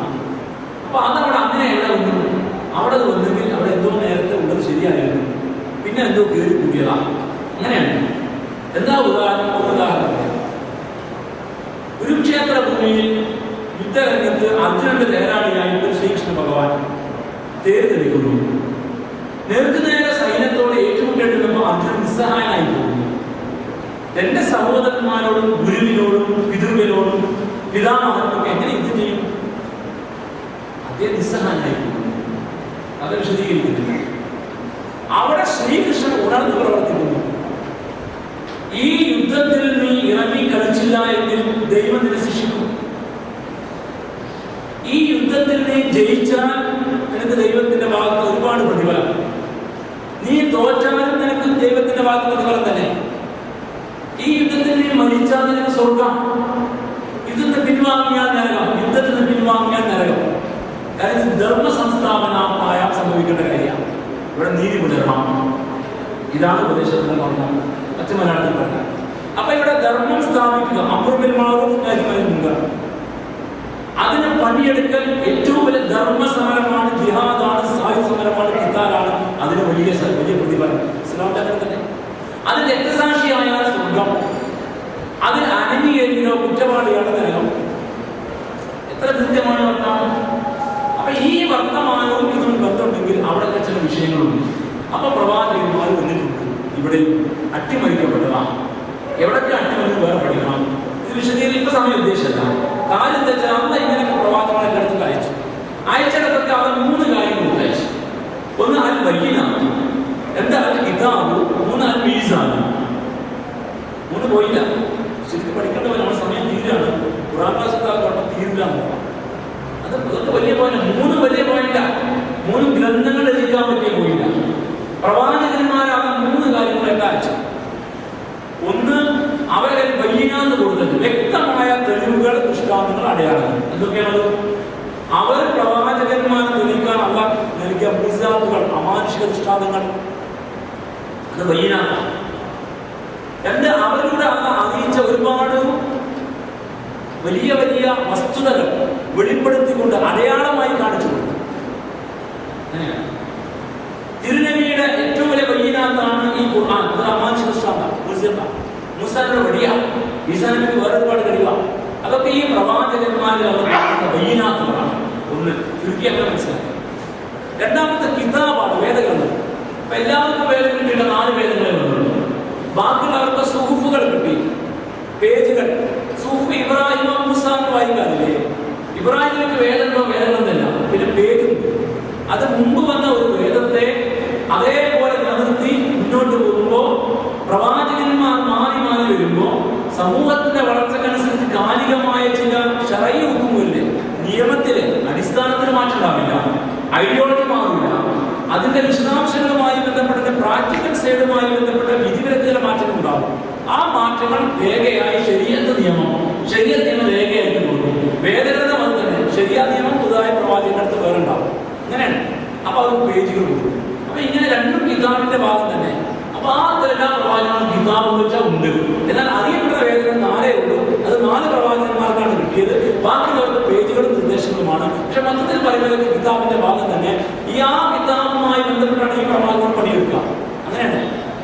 അപ്പൊ അതവിടെ അങ്ങനെയല്ല ഒന്നും. അവിടെ വന്നെങ്കിൽ അവിടെ എന്തോ നേരത്തെ ഉള്ളത് ശരിയായിരുന്നു, പിന്നെ എന്തോ കയറി കൂടിയതാണ്. അങ്ങനെയാണ്. എന്താ ഉദാഹരണം? കുരുക്ഷേത്ര ഭൂമിയിൽ യുദ്ധരംഗത്ത് അർജുനന്റെ തേരാളിയായിട്ട് ശ്രീകൃഷ്ണ ഭഗവാൻ തേര് തെളിക്കുന്നു. നേർക്കുനേരെ സൈന്യത്തോട് ഏറ്റുമുട്ടിയെടുക്കുമ്പോൾ അർജുനൻ നിസ്സഹായനായി പോകുന്നു. തന്റെ സഹോദരന്മാരോടും ഗുരുവിനോടും പിതൃവിനോടും പിതാമഹനൊക്കെ എങ്ങനെ യുദ്ധം ചെയ്യും? അദ്ദേഹം നിസ്സഹായനായി പോകുന്നു. അത് വിശദീകരിക്കുന്നില്ല. അവിടെ ശ്രീകൃഷ്ണൻ ഉണർന്ന് പ്രവർത്തിക്കുന്നു. ഈ യുദ്ധത്തിൽ നീ ഇറങ്ങി കളിച്ചില്ല എങ്കിൽ ദൈവം നിന്നെ ശിക്ഷിക്കും. ഈ യുദ്ധത്തിൽ നീ ജയിച്ചാൽ നിനക്ക് ദൈവത്തിന്റെ ഭാഗത്ത് ഒരുപാട് പ്രതിഫലം. നീ തോറ്റാലും നിനക്ക് ദൈവത്തിന്റെ ഭാഗത്ത് പ്രതിഫലം തന്നെ. ഈ യുദ്ധത്തിൽ നീ മരിച്ചാൽ നിനക്ക് സ്വർഗം. യുദ്ധത്തിന് പിൻവാങ്ങിയാൽ നരകം. യുദ്ധത്തിന് പിൻവാങ്ങിയാൽ നരകം. കാരണം ധർമ്മ സംസ്ഥാപനമായ സംഭവിക്കേണ്ട കാര്യമാണ്. ഇവിടെ നീതി പുലരണം. ഇതാണ് ഉപദേശത്തിൽ പറഞ്ഞത്, മറ്റു മലയാളത്തിൽ പറഞ്ഞത്. അപ്പൊ ഇവിടെ ധർമ്മം സ്ഥാപിക്കുക, അമൃതൽ മാറും കാര്യങ്ങളുണ്ട്. അതിന് പണിയെടുക്കൽ ഏറ്റവും വലിയ ധർമ്മ സമരമാണ്, ജിഹാദാണ്, സായുധ സമരമാണ്, കിത്താലാണ്. അതിന് വലിയ പ്രതിഫലം ഇസ്ലാമിന്റെ അങ്ങനെ തന്നെ. അതിൽ രക്തസാക്ഷിയായ സ്വർഗം, അതിൽ അനങ്ങിയെങ്കിലോ കുറ്റവാളിയാണ് നരകം. എത്ര കൃത്യമാണ് വർത്തമാനം. അപ്പൊ ഈ വർത്തമാനവും ഇതും ബന്ധമുണ്ടെങ്കിൽ അവിടെയൊക്കെ ചില വിഷയങ്ങളുണ്ട്. അപ്പൊ പ്രവാചകന്മാർ വന്നിട്ടുണ്ട്. ഇവിടെ അട്ടിമറിക്കപ്പെട്ടതാണ്. എവിടൊക്കെ അട്ടിമറി വേറെ പഠിക്കണം. ഇത് വിശദീകരിക്കാൻ ഇപ്പൊ സമയം ഉദ്ദേശിച്ചല്ല. കാര്യം എന്താ വെച്ചാൽ അന്ന് ഇങ്ങനെയൊക്കെ പ്രവാചകങ്ങളെ അടുത്ത് അയച്ചു. അയച്ചിടത്തൊക്കെ അവൻ 3 കാര്യങ്ങൾ അയച്ചു. ഒന്ന് അൽ ബയ്യിനാത്ത്, 2 അൽ കിതാബ്, 3 അൽ മീസാൻ. 3 പോയില്ല. ശരിക്കും പഠിക്കേണ്ടവർ നമ്മുടെ സമയം തീരാണ്. ഖുർആൻ ക്ലാസ് തീരില്ല. അതൊക്കെ വലിയ പോയിന്റ്. 3 വലിയ പോയിന്റാ. 3 ഗ്രന്ഥങ്ങൾ രചിക്കാൻ പറ്റിയ പോയില്ല. പ്രവാചകന്മാരാകാൻ 3 കാര്യങ്ങളൊക്കെ അയച്ചു. ഒന്ന്, അവരെ ബയ്യിനാത്ത് കൊടുത്തത് വ്യക്തമായ തെളിവുകൾ, ദൃഷ്ടാന്തങ്ങൾ, അടയാളങ്ങൾ. എന്തൊക്കെയാണത്? അവർ പ്രവാചകന്മാരെ തെളിയിക്കാൻ അള്ള നൽകിയ മുഅ്ജിസാത്തുകൾ, അമാനുഷിക ദൃഷ്ടാന്തങ്ങൾ, അത് ബയ്യിനാത്താണ്. 2, അവരുടെ അള്ള അറിയിച്ച ഒരുപാട് വലിയ വലിയ വസ്തുതകൾ വെളിപ്പെടുത്തിക്കൊണ്ട് അടയാളമായി കാണിച്ചു കൊടുത്തു. തിരുനബിയുടെ ഏറ്റവും വലിയ ബയ്യിനാത്താണ് ഈ ഖുർആൻ. അത് അമാനുഷിക ദൃഷ്ടാന്തം, മുഅ്ജിസത്താണ്. മൂസായുടെ വടിയാണ്. ഈസാ നബിക്ക് വേറെ ഒരുപാട് കഴിവാണ്. അതൊക്കെ ഈ പ്രവാചകന്മാരിൽ അവർ ബയ്യിനാത്തുകളാണ്. ഒന്ന് ചുരുക്കി അങ്ങനെ മനസ്സിലാക്കി. 2ാമത്തെ കിതാബാണ്, വേദഗ്രന്ഥം. അപ്പൊ എല്ലാവർക്കും വേദം കിട്ടിയിട്ട് 4 വേദങ്ങളെ വന്നുള്ളൂ. ബാക്കിയുള്ളവർക്ക് പേജുകൾ. സൂഫ് ഇബ്രാഹിം മൂസ എന്ന് വായിക്കാറില്ലേ? ഇബ്രാഹിമിലേക്ക് വേദമുണ്ടോ? വേദമൊന്നുമില്ല. പിന്നെ പേജുണ്ട്. അത് മുമ്പ് വന്ന ഒരു വേദത്തെ അതേപോലെ നിലനിർത്തി മുന്നോട്ട് പോകുമ്പോൾ പ്രവാചകന്മാർ മാറി മാറി വരുമ്പോൾ സമൂഹത്തിന്റെ വളർച്ചക്കനുസരിച്ച് കാലികമായ ചില ശറഈ ഹുക്മുകളിലെ നിയമത്തിലെ അടിസ്ഥാനത്തിന് മാറ്റം ഉണ്ടാവില്ല, ഐഡിയോളജി മാറില്ല. അതിന്റെ വിശദാംശങ്ങളുമായി ബന്ധപ്പെട്ട പ്രാക്ടിക്കൽ സൈഡുമായി ബന്ധപ്പെട്ട വിധിവിലക്കുകളുടെ മാറ്റങ്ങൾ ഉണ്ടാവും. ആ മാറ്റങ്ങൾ രേഖയായി ശരീഅത്ത് നിയമം രേഖയായിട്ട് കൊടുക്കും. വേദഗ്രന്ഥം അത് തന്നെ. ശരീഅത്ത് നിയമം പുതുതായ പ്രവാചകന്റെ അടുത്ത് വേറെ ഉണ്ടാവും. അങ്ങനെയാണ്. അപ്പൊ അത് പേജുകൾ കൊടുക്കും. അപ്പൊ ഇങ്ങനെ രണ്ടും കിതാബിന്റെ ഭാഗം തന്നെ. അപ്പൊ ആ എല്ലാ പ്രവാചകനും കിതാബ് എന്ന് വെച്ചാൽ ഉണ്ട്. എന്നാൽ അറിയപ്പെടുന്ന വേദന 4 ഉള്ളൂ. അത് 4 പ്രവാചകന്മാർക്കാണ് കിട്ടിയത്. ബാക്കിയുള്ളവർക്ക് പേജുകളും നിർദ്ദേശങ്ങളുമാണ്. പക്ഷെ മൊത്തത്തിൽ പറയുന്നത് കിതാബിന്റെ ഭാഗം തന്നെ. ആ കിതാബുമായി ബന്ധപ്പെട്ടാണ് ഈ പ്രവാചകൻ പണിയെടുക്കുക. അങ്ങനെയാണ്.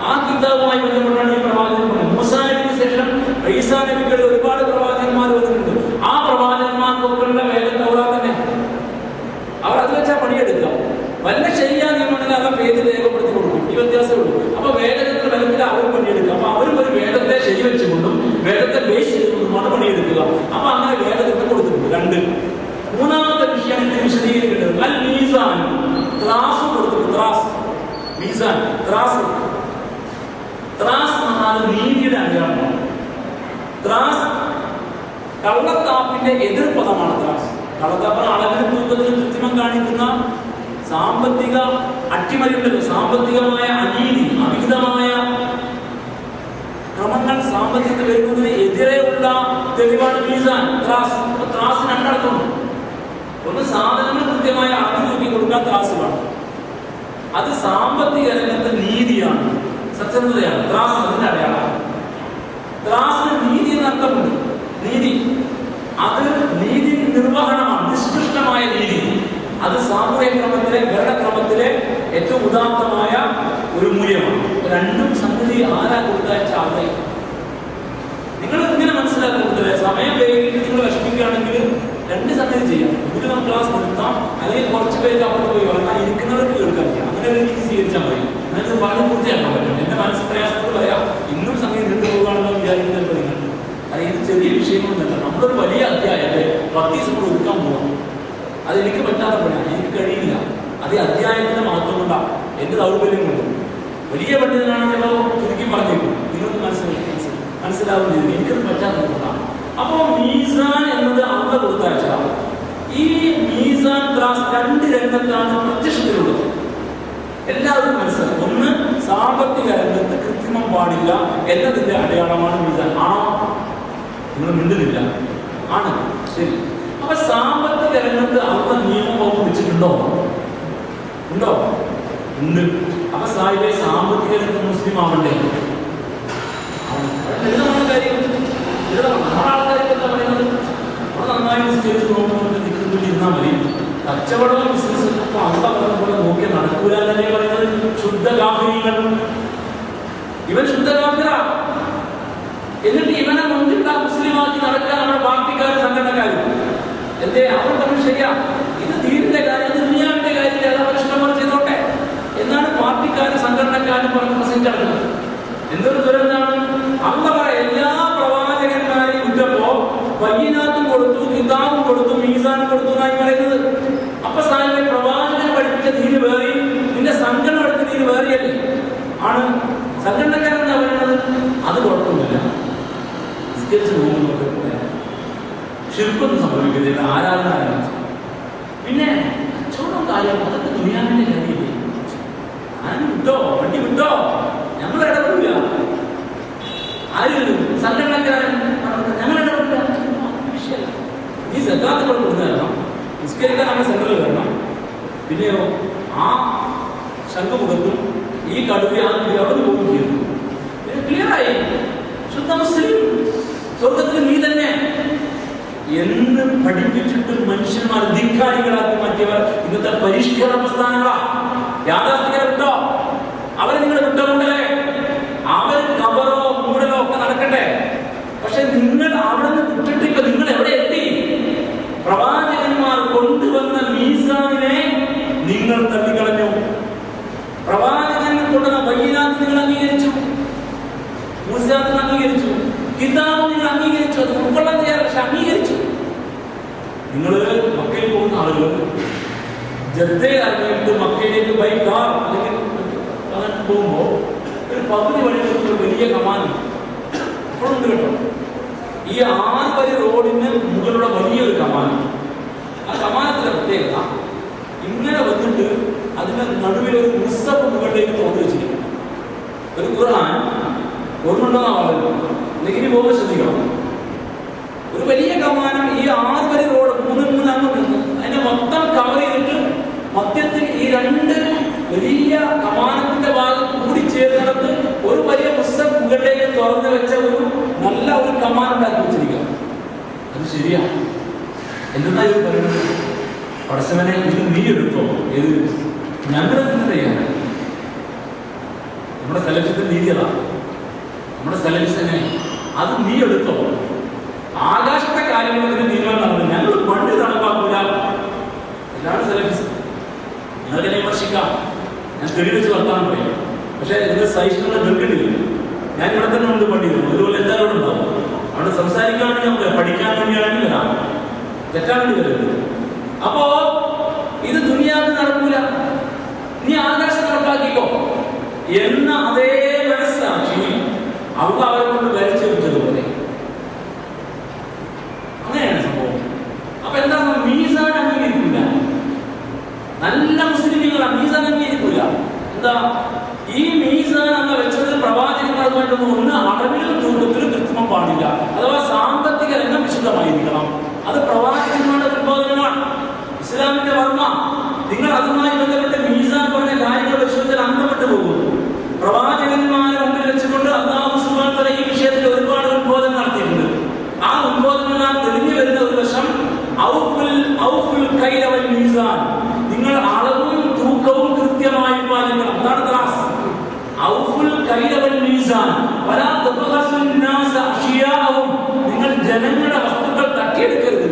ആ കിതാബുമായി ബന്ധപ്പെട്ടാണ് ഈ പ്രവാചകൻ പണി. മൂസാ നബിക്ക് ശേഷം ഈസാ നബിക്ക് ഒരുപാട് പ്രവാചകന്മാർ വന്നിട്ടുണ്ട്. ആ പ്രവാചകന്മാർക്കൊക്കെയുള്ള വേദന തൗറാത്ത് തന്നെ. അവർ അത് വെച്ചാൽ പണിയെടുക്കുക. വല്ല ശരിയാ നിയമങ്ങളിൽ ആ പേജ് രേഖപ്പെടുത്തി കൊടുക്കും. ഈ വ്യത്യാസമേ ഉള്ളൂ. അപ്പൊ വേദത്തിന്റെ ബലത്തിൽ അവർ പണിയെടുക്കുക. അപ്പൊ അവരും ഒരു വേദത്തെ ശരിവെച്ചുകൊണ്ടും വേദത്തെ ബേസ് ചെയ്തുകൊണ്ടുമാണ് പണിയെടുക്കുക. അപ്പൊ അങ്ങനെ വേദത്തെ കൊടുത്തിട്ടുണ്ട്. 2. മൂന്നാമത്തെ വിഷയം ഇത് വിശദീകരിക്കേണ്ടത് അൽ മീസാൻ. ത്രാസ് കൊടുത്തിട്ടുണ്ട്. മീസാൻ, ത്രാസ് എന്നാൽ നീതിയുടെ അടയാളമാണ്. ത്രാസ് കള്ളത്താപ്പിന്റെ എതിർപദമാണ്. ത്രാസ് കള്ളത്താപ്പിന് അളവിന് തൂക്കത്തിന് കൃത്രിമം കാണിക്കുന്ന സാമ്പത്തിക അട്ടിമറിയുണ്ടല്ലോ, സാമ്പത്തികമായ അനീതി, അവിഹിതമായ ക്രമങ്ങൾ സാമ്പത്തികത്തിൽ വരുന്നതിന് എതിരെയുള്ള തെളിവാണ് മീസാൻ. ത്രാസ് രണ്ടർത്ഥമുണ്ട്. ഒന്ന് സാധനങ്ങൾ കൃത്യമായ അളവ് തൂക്കി കൊടുക്കാൻ ത്രാസ് വേണം. അത് സാമ്പത്തിക രംഗത്തെ നീതിയാണ്, സത്യസന്ധതയാണ്. ത്രാസ് അതിന്റെ അടയാളമാണ്. ത്രാസിന് നീതി എന്നർത്ഥമുണ്ട്. നീതി അത് നീതി നിർവഹണമാണ്, നിഷ്കൃഷ്ടമായ നീതി. അത് സാമൂഹ്യ ക്രമത്തിലെ ഭരണക്രമത്തിലെ ഏറ്റവും ഉദാത്തമായ ഒരു മൂല്യമാണ്. രണ്ടും സംഗതി ആരാ കൊടുത്തയച്ച ആളെ നിങ്ങൾ ഇങ്ങനെ മനസ്സിലാക്കുന്നത്. സമയം വൈകിട്ട് നിങ്ങൾ വിഷമിക്കുകയാണെങ്കിൽ 2 സംഗതി ചെയ്യാം. ഒരു നമുക്ക് ക്ലാസ് നിർത്താം, അല്ലെങ്കിൽ കുറച്ച് പേർക്ക് അവിടെ പോയി പറഞ്ഞാൽ ഇരിക്കുന്നവർക്ക് കേൾക്കാൻ ചെയ്യാം. അങ്ങനെ ഒരു രീതി സ്വീകരിച്ചാൽ മതി. നിങ്ങൾക്ക് പറഞ്ഞു പൂർത്തിയാക്കാൻ പറ്റും. എന്റെ മനസ്സ് പ്രയാസത്തോട് പറയാം. ഇന്നും സമയം നീണ്ടു പോകുകയാണെന്ന് വിചാരിക്കുന്നത് നിങ്ങൾ. അല്ലെങ്കിൽ ചെറിയ വിഷയങ്ങളൊന്നുമല്ല. നമ്മളൊരു വലിയ അധ്യായത്തെ 10 ദിവസം കൂടെ ഒതുക്കാൻ പോകാം. അതെനിക്ക് പറ്റാത്ത പണിയാണ്, എനിക്ക് കഴിയില്ല. അത് അധ്യായത്തിന്റെ മഹത്വം കൊണ്ടാണ്, എന്റെ ദൗർബല്യം കൊണ്ട്. വലിയ പണ്ഡിതനാണെങ്കിലോ ചുരുക്കി പറഞ്ഞേക്കും, നിങ്ങൾക്ക് മനസ്സിലാവുന്നില്ല. എനിക്കത് പറ്റാത്തത് കൊണ്ടാണ്. അപ്പോ മീസാൻ എന്നത് അള്ള കൊടുത്തയച്ച ഈ മീസാൻ ത്രാസ് 2 രംഗത്താണ് പ്രത്യക്ഷത്തിലുള്ളത്. എല്ലാവരും മനസ്സിലാക്കും. ഒന്ന്, സാമ്പത്തിക രംഗത്ത് കൃത്രിമം പാടില്ല എന്നതിന്റെ അടയാളമാണ് മീസാൻ. ആണോ? നിങ്ങൾ മിണ്ടുന്നില്ല. ആണ്, ശരി. അപ്പൊ സാമ്പത്തിക രംഗത്ത് അള്ള നിയമം വകുപ്പിച്ചിട്ടുണ്ടോ? ഉണ്ടോ? ഉണ്ട്. അപ്പൊ സാഹിബെ സാമ്പത്തിക രംഗത്ത് മുസ്ലിം ആവണ്ടേ? ലളിതമാണ് കാര്യം. നമ്മുടെ ആൾക്കാർക്ക് എന്താ പറയുന്നത്? അവിടെ നന്നായി നിസ്കരിച്ച് നോക്കുന്നുണ്ട്, നിൽക്കുന്നുണ്ട്, ഇരുന്നാൽ മതി. കച്ചവടവും ബിസിനസ്സും അപ്പൊ അള്ള പറഞ്ഞ പോലെ നോക്കിയാൽ നടക്കൂല തന്നെ പറയുന്നത്. ശുദ്ധ കാഫിരികൾ. ഇവൻ ശുദ്ധ കാഫിറാ. എന്നിട്ട് ഇവനെ മുൻപിട്ട മുസ്ലിമാക്കി നടക്കാൻ നമ്മുടെ പാർട്ടിക്കാരും സംഘടനക്കാരും എന്തേ? അവർ തമ്മിൽ ശരിയാ. ഇത് ദീനിന്റെ കാര്യം, ഇത് ദുനിയാവിന്റെ കാര്യത്തിൽ അവർ ഇഷ്ടംപോലെ ചെയ്തോട്ടെ എന്നാണ് പാർട്ടിക്കാരും സംഘടനക്കാരും പറഞ്ഞ് പ്രസംഗിച്ച് നടക്കുന്നത്. എന്തൊരു ദുരന്താണ്! അള്ള എല്ലാ പ്രവാചകന്മാരെയും വിട്ടപ്പോ ബയ്യിനാത്തും കൊടുത്തു, കിതാബും കൊടുത്തു, മീസാനും കൊടുത്തു എന്നായി പറയുന്നത്. അപ്പൊ സാഹിബ് പ്രവാചകൻ പഠിപ്പിച്ച ദീന് വേറെ, നിന്റെ സംഘടന പഠിച്ച ദീന് വേറെയല്ലേ? ആണ്. സംഘടനക്കാരെന്താ പറയുന്നത്? അത് കുഴപ്പമൊന്നുമില്ല, നിസ്കരിച്ച് പോകുന്നതൊക്കെ ശിർക്കൊന്നും സംഭവിക്കുന്നില്ല, ആരാധന ആരംഭിച്ചു. പിന്നെ കച്ചവടം കാര്യം അതൊക്കെ ദുനിയാവിന്റെ കാര്യമില്ലേ? ഞാൻ വിട്ടോ, വണ്ടി വിട്ടോ, ഞങ്ങൾ ഇടപെടില്ല. ആരും സംഘടനക്കാരൻ ഞങ്ങൾ ഇടപെടില്ല. വിഷയമല്ല. നീ സക്കാത്ത് കൊടുത്തു തരണം, നിസ്കരിക്കാൻ നമ്മുടെ സെന്ററിൽ വരണം. പിന്നെയോ ആ ശംഖ് മുഖത്തും ഈ കടുവ അവർ പോകും ചെയ്തു. ക്ലിയറായി. ശുദ്ധ മുസ്ലിം, സ്വർഗത്തിൽ നീ തന്നെ എന്ന് പഠിപ്പിച്ചിട്ട് മനുഷ്യന്മാർ ധിക്കാരികളാക്കി മാറ്റിയവർ ഇന്നത്തെ പരിഷ്കരണ പ്രസ്ഥാനങ്ങളാ. യാഥാസ്ഥികരെ വിട്ടോ, അവരെ നിങ്ങൾ വിട്ടുകൊണ്ടല്ലേ? അവർ കബറോ മൂടലോ ഒക്കെ നടക്കട്ടെ. പക്ഷെ നിങ്ങൾ അവിടെ നിന്ന് വിട്ടിട്ട് ഇപ്പൊ നിങ്ങൾ എവിടെ എത്തി? പ്രവാചകന്മാർ കൊണ്ടുവന്ന മീസാനിനെ നിങ്ങൾ തള്ളിക്കളഞ്ഞു. പ്രവാചകനെ കൊണ്ടുവന്ന ബയ്യിനാത്ത് നിങ്ങൾ അംഗീകരിച്ചു, മൂസാത്ത് അംഗീകരിച്ചു, കിതാബ് നിങ്ങൾ നിങ്ങൾ മക്കയിൽ പോകുന്ന ആളുകൾ ജദ്ദയിൽ ഇറങ്ങിയിട്ട് മക്കയിലേക്ക് ബൈ കാർ അല്ലെങ്കിൽ പോകുമ്പോൾ ഒരു പകുതി വഴികൾക്ക് വലിയ കമാനം ഇപ്പോഴുണ്ട് കേട്ടോ. ഈ 6 വരി റോഡിന് മുകളിലുള്ള വലിയൊരു കമാനം. ആ കമാനത്തിന്റെ പ്രത്യേകത ഇങ്ങനെ വന്നിട്ട് അതിന്റെ നടുവിൽ ഒരു മുസ്തഫ് മുകളിലേക്ക് തോന്നി വെച്ചിരിക്കുന്നു. ഒരു ഖുർആൻ ഓർമ്മയുണ്ടെന്നാ പറയുന്നത്. എന്തെങ്കിലും പോകുമ്പോൾ ശ്രദ്ധിക്കണം. ഒരു വലിയ കമാനം ഈ 6 വരി റോഡ് 3 അങ്ങോട്ട് അതിനെ മൊത്തം കവർ ചെയ്തിട്ട് മധ്യത്തിൽ ഈ 2 വലിയ കമാനത്തിന്റെ ഭാഗം കൂടിച്ചേർന്നിടത്ത് ഒരു വലിയ മുസ്തഫ് മുകളിലേക്ക് തുറന്നു വെച്ച നല്ല ഒരു കമാനം ഉണ്ടാക്കി വെച്ചിരിക്കുക. അത് ശരിയാണ്. എന്താ ഇത് പറയുന്നത്? പടച്ചവനെ ഇത് നീ എടുത്തോ? ഏത് ഞങ്ങളെന്ത് ചെയ്യാനാണ്? നമ്മുടെ സെലക്ഷത്തിൽ നീതി അതാണ്. നമ്മുടെ സെലക്ഷൻ എങ്ങനെ അത് നീ എടുത്തോ? ആകാശത്തെ കാര്യങ്ങൾക്ക് തീരുമാനം നടന്നു. ഞങ്ങൾ പണ്ട് നടപ്പാക്കൂല. ഇതാണ് സെലക്ഷൻ. നിങ്ങളെന്നെ വിമർശിക്കാം, ഞാൻ തെളിവെച്ച് വർത്താനം പറയാം. പക്ഷേ ഇതിന്റെ സഹിഷ്ണുത നിൽക്കണ്ടില്ല. ഞാൻ ഇവിടെ തന്നെ ഉണ്ട് പണ്ടിരുന്നു. അതുപോലെ എല്ലാവരോടും ഉണ്ടാവും. അവിടെ സംസാരിക്കാണെങ്കിൽ നമുക്ക് പഠിക്കാൻ വേണ്ടിയാണെങ്കിൽ വരാം, തെറ്റാൻ വേണ്ടി വരുന്നത്. അപ്പോ ഇത് ദുനിയാവിൽ നടക്കൂല, നീ ആകാശം നടപ്പാക്കിക്കോ എന്ന അതേ മനസ്സാക്ഷി അവിടെ അവരെ കൊണ്ട് വരച്ചു വെച്ചതുപോലെ അങ്ങനെയാണ് സംഭവം. അപ്പൊ എന്താ മീസാൻ അംഗീകരിക്കില്ല. നല്ല മുസ്ലിമുകളാണ് മീസാൻ അംഗീകരിക്കില്ല. എന്താ ഈ മീസാൻ അങ്ങ് വെച്ചത്? പ്രവാചകന്മാരുമായിട്ടൊന്നും ഒന്ന് അളവിലും തൂക്കത്തിലും കൃത്രിമം പാടില്ല. അഥവാ സാമ്പത്തിക രംഗം വിശുദ്ധമായിരിക്കണം. അത് പ്രവാചകന്മാരുടെ ഉത്ബോധനമാണ്, ഇസ്ലാമിന്റെ വർമ്മ. നിങ്ങൾ അതുമായി ബന്ധപ്പെട്ട് മീസാൻ പറഞ്ഞ കാര്യങ്ങൾ വിഷയത്തിൽ അന്തപ്പെട്ട് പോകുന്നു. പ്രവാചകന്മാരെ മുമ്പിൽ വെച്ചുകൊണ്ട് അല്ലാഹു സുബ്ഹാനഹു വ തആല ഈ വിഷയത്തിൽ ഒരുപാട് ഉത്ബോധനം നടത്തിയിട്ടുണ്ട്. ആ ഉത്ബോധനം തെളിഞ്ഞു വരുന്ന ഒരു വശം ഔഫുൽ കൈല വൽ മീസാൻ, നിങ്ങൾ അളവും തൂക്കവും കൃത്യമായി പാലിക്കണം. അതാണ് ത്രാസ്. ഔഫുൽ കൈല വൽ മീസാൻ വലാ തബ്ഖസുൻ നാസ അഷിയാഅഹും, നിങ്ങൾ ജനങ്ങളുടെ വസ്തുക്കൾ തട്ടിയെടുക്കരുത്.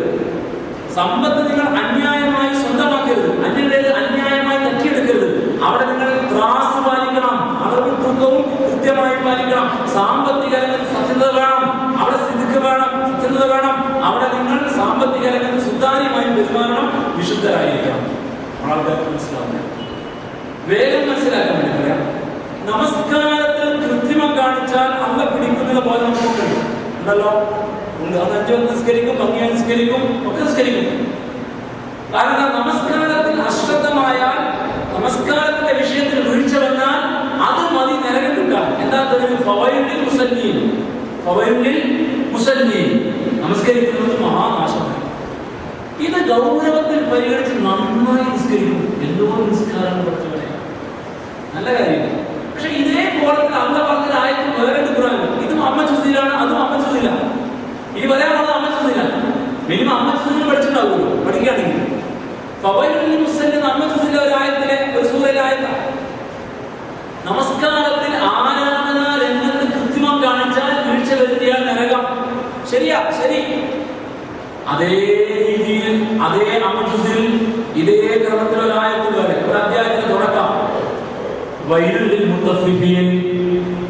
സമ്പത്ത് നിങ്ങൾ അന്യായമായി സ്വന്തമാക്കരുത്. അന്യരുടേത് അന്യായമായി തട്ടിയെടുക്കരുത്. അവിടെ നിങ്ങൾ ത്രാസ് പാലിക്കണം, അളവും തൂക്കവും കൃത്യമായി പാലിക്കണം. സാമ്പത്തിക രംഗത്ത് സത്യത വേണം, അവിടെ സ്ഥിതിക്ക് വേണം, സത്യത വേണം. അവിടെ നിങ്ങൾ സാമ്പത്തിക രംഗത്ത് സുതാര്യമായി പെരുമാറണം, വിശുദ്ധരായിരിക്കണം. ആൾക്കാർക്ക് മനസ്സിലാവുക, വേഗം മനസ്സിലാക്കാൻ വേണ്ടി പറയാം. നമസ്കാരത്തിൽ കൃത്രിമം കാണിച്ചാൽ അല്ല പിടിക്കുന്നത് പോലെ നമുക്ക് ഉണ്ടല്ലോ. അത് 5 വക്ത് നിസ്കരിക്കും, ഭംഗിയായി നിസ്കരിക്കും, ഒക്കെ നിസ്കരിക്കും. കാരണം നമസ്കാരത്തിൽ അശ്രദ്ധമായാൽ, നമസ്കാരത്തിന്റെ വിഷയത്തിൽ വീഴ്ച വന്നാൽ അത് മതി നരകം കിട്ടാൻ. എന്താ ഫവൈലുൽ മുസല്ലീൻ, ഫവൈലുൽ മുസല്ലീൻ, നമസ്കരിക്കുന്നത് മഹാനാശമാണ്. ഇത് ഗൗരവത്തിൽ പരിഗണിച്ച് നന്നായി നിസ്കരിക്കും. എന്തോരം നിസ്കാരം പഠിച്ചവരെ, നല്ല കാര്യം. പക്ഷെ ഇതേ കോളത്തിൽ അല്ല പറഞ്ഞ ആയത്തിൽ വേറെ ഖുർആനിൽ ഇതും അമ്മ ചുതിയിലാണ്, അതും അമ്മ ചുതിയില്ല. ഈ പറയാനുള്ളത് അമ്മ ചുതിയില്ല. മിനിമം അമ്മ ചുതിയിൽ പഠിച്ചിട്ടുണ്ടാവുമല്ലോ പഠിക്കുകയാണെങ്കിൽ. ഫവൈലുൽ മുസല്ലീൻ അമ്മ ചുതിയിലെ ഒരു ആയത്തിലെ ഒരു സൂറയിലെ ആയത്താണ്. നമസ്കാരത്തിൽ ആരാധനാ രംഗത്ത് കൃത്രിമം കാണിച്ചാൽ വീഴ്ച വരുത്തിയാൽ നരകം. ശരിയാ, ശരി. അതേ രീതിയിൽ അതേ അമ്മ ഇതേ ക്രമത്തിലൊരായത്ത് വരെ ഒരു അധ്യായത്തിന്റെ തുടക്കം വൈലുൽ മുത്തഫിഫീൻ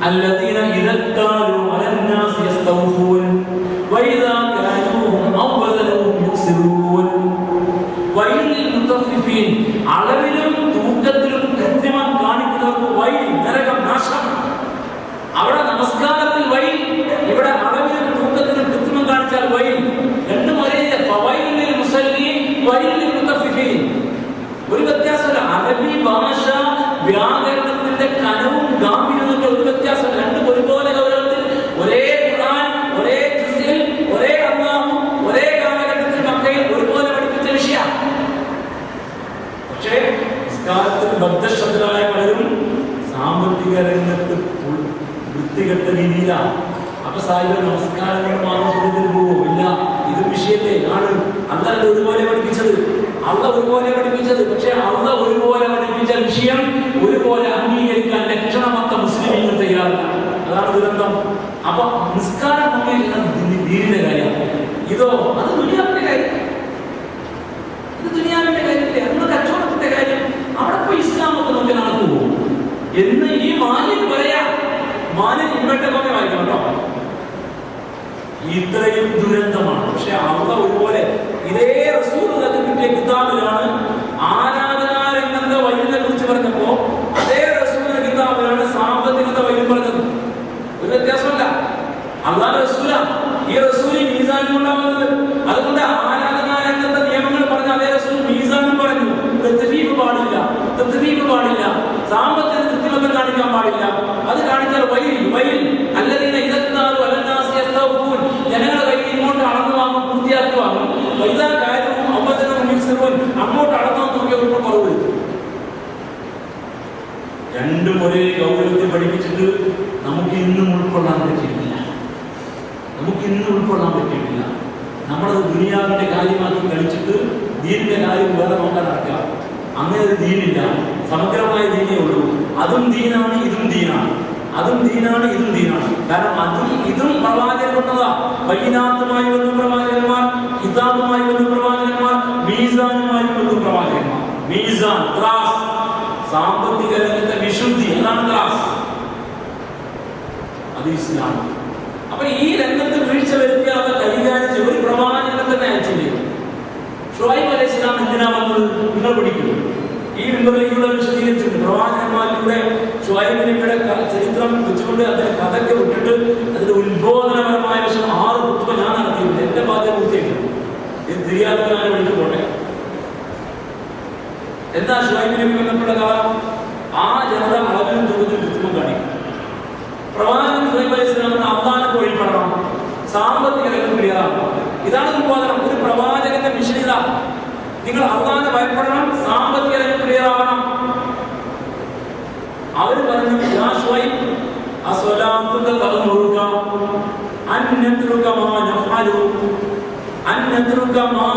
الذين إذا اكتالوا على الناس يستوفون وإذا كالوهم أو وزنوهم يخسرون. വൈലുൽ മുത്തഫിഫീൻ, അളവിലും തൂക്കത്തിലും കൃത്രിമം കാണിക്കുന്നവർക്ക് വൈൽ, നരകം, നാശം. അവിടെ നമസ്കാരത്തിൽ വൈൽ, ഇവിടെ അളവിലും തൂക്കത്തിലും കൃത്രിമം കാണിച്ചാൽ വൈൽ. രണ്ടും ഒരേ. ഫവൈലുൽ മുസല്ലീൻ, വൈലുൽ മുത്തഫിഫീൻ. ഒരു വ്യത്യാസമില്ല. അറബി ഭാഷ വ്യാകരണത്തിന്റെ കനവും ഗാംഭീര്യവും ഒരു വ്യത്യാസം. രണ്ടും ഒരുപോലെ ഗൗരവത്തിൽ, ഒരേ ഖുർആൻ, ഒരേ ജിസിൽ, ഒരേ അല്ലാഹു, ഒരേ കാലഘട്ടത്തിൽ മക്കയിൽ ഒരുപോലെ പഠിപ്പിച്ച വിഷയമാണ്. പക്ഷേ നിസ്കാരത്തിൽ ബദ്ധശ്രദ്ധരായ പലരും സാമ്പത്തിക രംഗത്ത് വൃത്തികെട്ട രീതിയിലാണ്. അപ്പൊ സാഹിബ് നമസ്കാരങ്ങൾ മാത്രം പോകും. ഇല്ല, ഇത് വിഷയത്തെ ആണ് അല്ലാതെ ഒരുപോലെ പഠിപ്പിച്ചത്, അള്ള ഒരുപോലെ പഠിപ്പിച്ചത്. പക്ഷെ അള്ള ഒരുപോലെ പഠിപ്പിച്ച വിഷയം ഒരുപോലെ അംഗീകരിക്കാൻ ലക്ഷണമൊത്ത മുസ്ലിമീങ്ങൾ തയ്യാറല്ല. അതാണ് ദുരന്തം. അപ്പൊ നിസ്കാരം ദീനിന്റെ കാര്യമാണ്. ഇതോ അത് ദുനിയാവിന്റെ കാര്യം. ഇത് ദുനിയാവിന്റെ കാര്യത്തിലെ നമ്മുടെ കച്ചവടത്തിന്റെ കാര്യം. അവിടെ പോയി ഇസ്ലാമൊക്കെ നമുക്ക് നടക്കുമോ എന്ന് ഈ മാലിന് പറയാം. മാലിന് ഇങ്ങോട്ട് ഒക്കെ വായിക്കണം കേട്ടോ. ഇത്രയും ദുരന്തമാണ്. പക്ഷെ അള്ള ഒരുപോലെ ഇതേ അതുകൊണ്ട് ആരാധനാ രംഗത്തെ നിയമങ്ങൾ പറഞ്ഞ അതേ റസൂൽ മീസാനും പറഞ്ഞു. തദ്ഫീഫ് പാടില്ല, സാമ്പത്തിക കൃത്രിമത്വം കാണിക്കാൻ പാടില്ല. അത് കാണിച്ചാൽ വൈൽ അല്ലദീന ഇദത്താലു അലന്നാസി യസ്തൗഫൂൻ, ജനങ്ങളുടെ കയ്യിൽ ഇങ്ങോട്ട് അളന്നു വാങ്ങും, പൂർത്തിയാക്കി വാങ്ങും. വൈദാ കാര്യവും അവസരവും മിക്സറും അങ്ങോട്ട് അളന്നു നോക്കിയവർക്ക് കുറവ് വരും. രണ്ടും ഒരേ ഗൗരവത്തിൽ പഠിപ്പിച്ചിട്ട് നമുക്ക് ഇന്നും ഉൾക്കൊള്ളാൻ പറ്റിയിട്ടില്ല. നമ്മളത് ദുനിയാവിന്റെ കാര്യമാക്കി കഴിച്ചിട്ട് ദീനിന്റെ കാര്യം വേറെ നോക്കാൻ നടക്കുക. അങ്ങനെ ഒരു ദീനില്ല, സമഗ്രമായ ദീനേ ഉള്ളൂ. അതും ദീനാണ്, ഇതും ദീനാണ്. കാരണം അതും ഇതും പ്രവാചകൻ കൊണ്ടതാ. ബൈനാത്തുമായി വന്നു പ്രവാചകന്മാർ, കിതാബുമായി വന്നു പ്രവാചകന്മാർ, മീസാനുമായി വന്നു പ്രവാചകന്മാർ. മീസാൻ ത്രാസ്, സാമ്പത്തിക രംഗത്തെ വിശുദ്ധി, അതാണ് ത്രാസ്. അത് ഇസ്ലാം. അപ്പൊ ഈ രംഗത്ത് വീഴ്ച വരുത്തിയാൽ അത് കൈകാര്യം ചെയ്യും. ഒരു പ്രവാചകനെ തന്നെ അയച്ചില്ലേ. ഷുഐബ് അലൈഹിസ്സലാം എന്തിനാ വന്നത് നിങ്ങൾ പഠിക്കുന്നു. ഈ വിവരങ്ങളിലൂടെ വിശദീകരിച്ചിട്ടുണ്ട്. പ്രവാചകന്മാരിലൂടെ ഷുഐബിന്റെ ചരിത്രം വെച്ചുകൊണ്ട് അതിന്റെ കഥയ്ക്ക് വിട്ടിട്ട് അതിന്റെ ഉത്ബോധനപരമായ വശം 6 പുസ്തകം ഞാൻ നടത്തിയിട്ടുണ്ട്. എന്റെ ബാധ്യത പൂർത്തിയായിട്ടുണ്ട്. ഇത് തിരിയാത്തവരെ വിളിച്ചു പോട്ടെ. എന്താ ഷുഐബിനെ ബന്ധപ്പെട്ട കഥ? ആ ജനത അളവിലും തൂക്കത്തിലും കൃത്രിമം കാണിക്കും. പ്രവാചകൻ ഷുഐബ് അലൈഹിസ്സലാമിന് അള്ളാഹുവിനെ വഴിപ്പെടണം, സാമ്പത്തിക രംഗം ക്ലിയറാക്കണം. ഇതാണ് ഉത്ബോധനം. ഒരു പ്രവാചകന്റെ മിഷൻ ഇതാ. നിങ്ങൾ അള്ളാഹുവിനെ ഭയപ്പെടണം, സാമ്പത്തിക രംഗം ക്ലിയറാവണം. അവര് പറഞ്ഞു യാ ഷുഐബ് അസ്വലാത്തുക തഅമുറുക അൻ നത്രുക മാ നഫഅലു അൻ നത്രുക മാ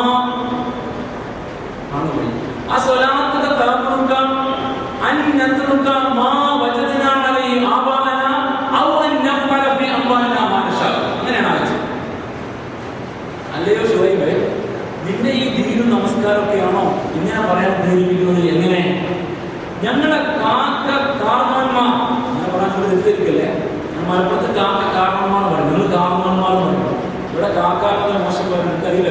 അസ്വലാത്തുക തഅമുറുക അൻ നത്രുക മാ വജദ്നാ അലൈഹി ആബാഅന ഔ അൻ നഫഅല ഫി അംവാലിനാ മാ നശാ. അങ്ങനെയാണ് ആലോചിച്ചത്. അല്ലയോ ഷുഐബ്, നിന്റെ ഈ ദീനും നമസ്കാരമൊക്കെയാണോ ഇങ്ങനെ പറയാൻ പ്രേരിപ്പിക്കുന്നത്? എങ്ങനെ? ഞങ്ങളുടെ കാരണവന്മാർ, ഞാൻ പറയാൻ തെറ്റിദ്ധരിക്കല്ലേ, ഞാൻ മലപ്പുറത്ത് കാരണവന്മാർ പറയും, നിങ്ങൾ കാരണവന്മാർ പറയും. ഇവിടെ കാക്കാരുടെ മോശം പറയാൻ എനിക്കറിയില്ല,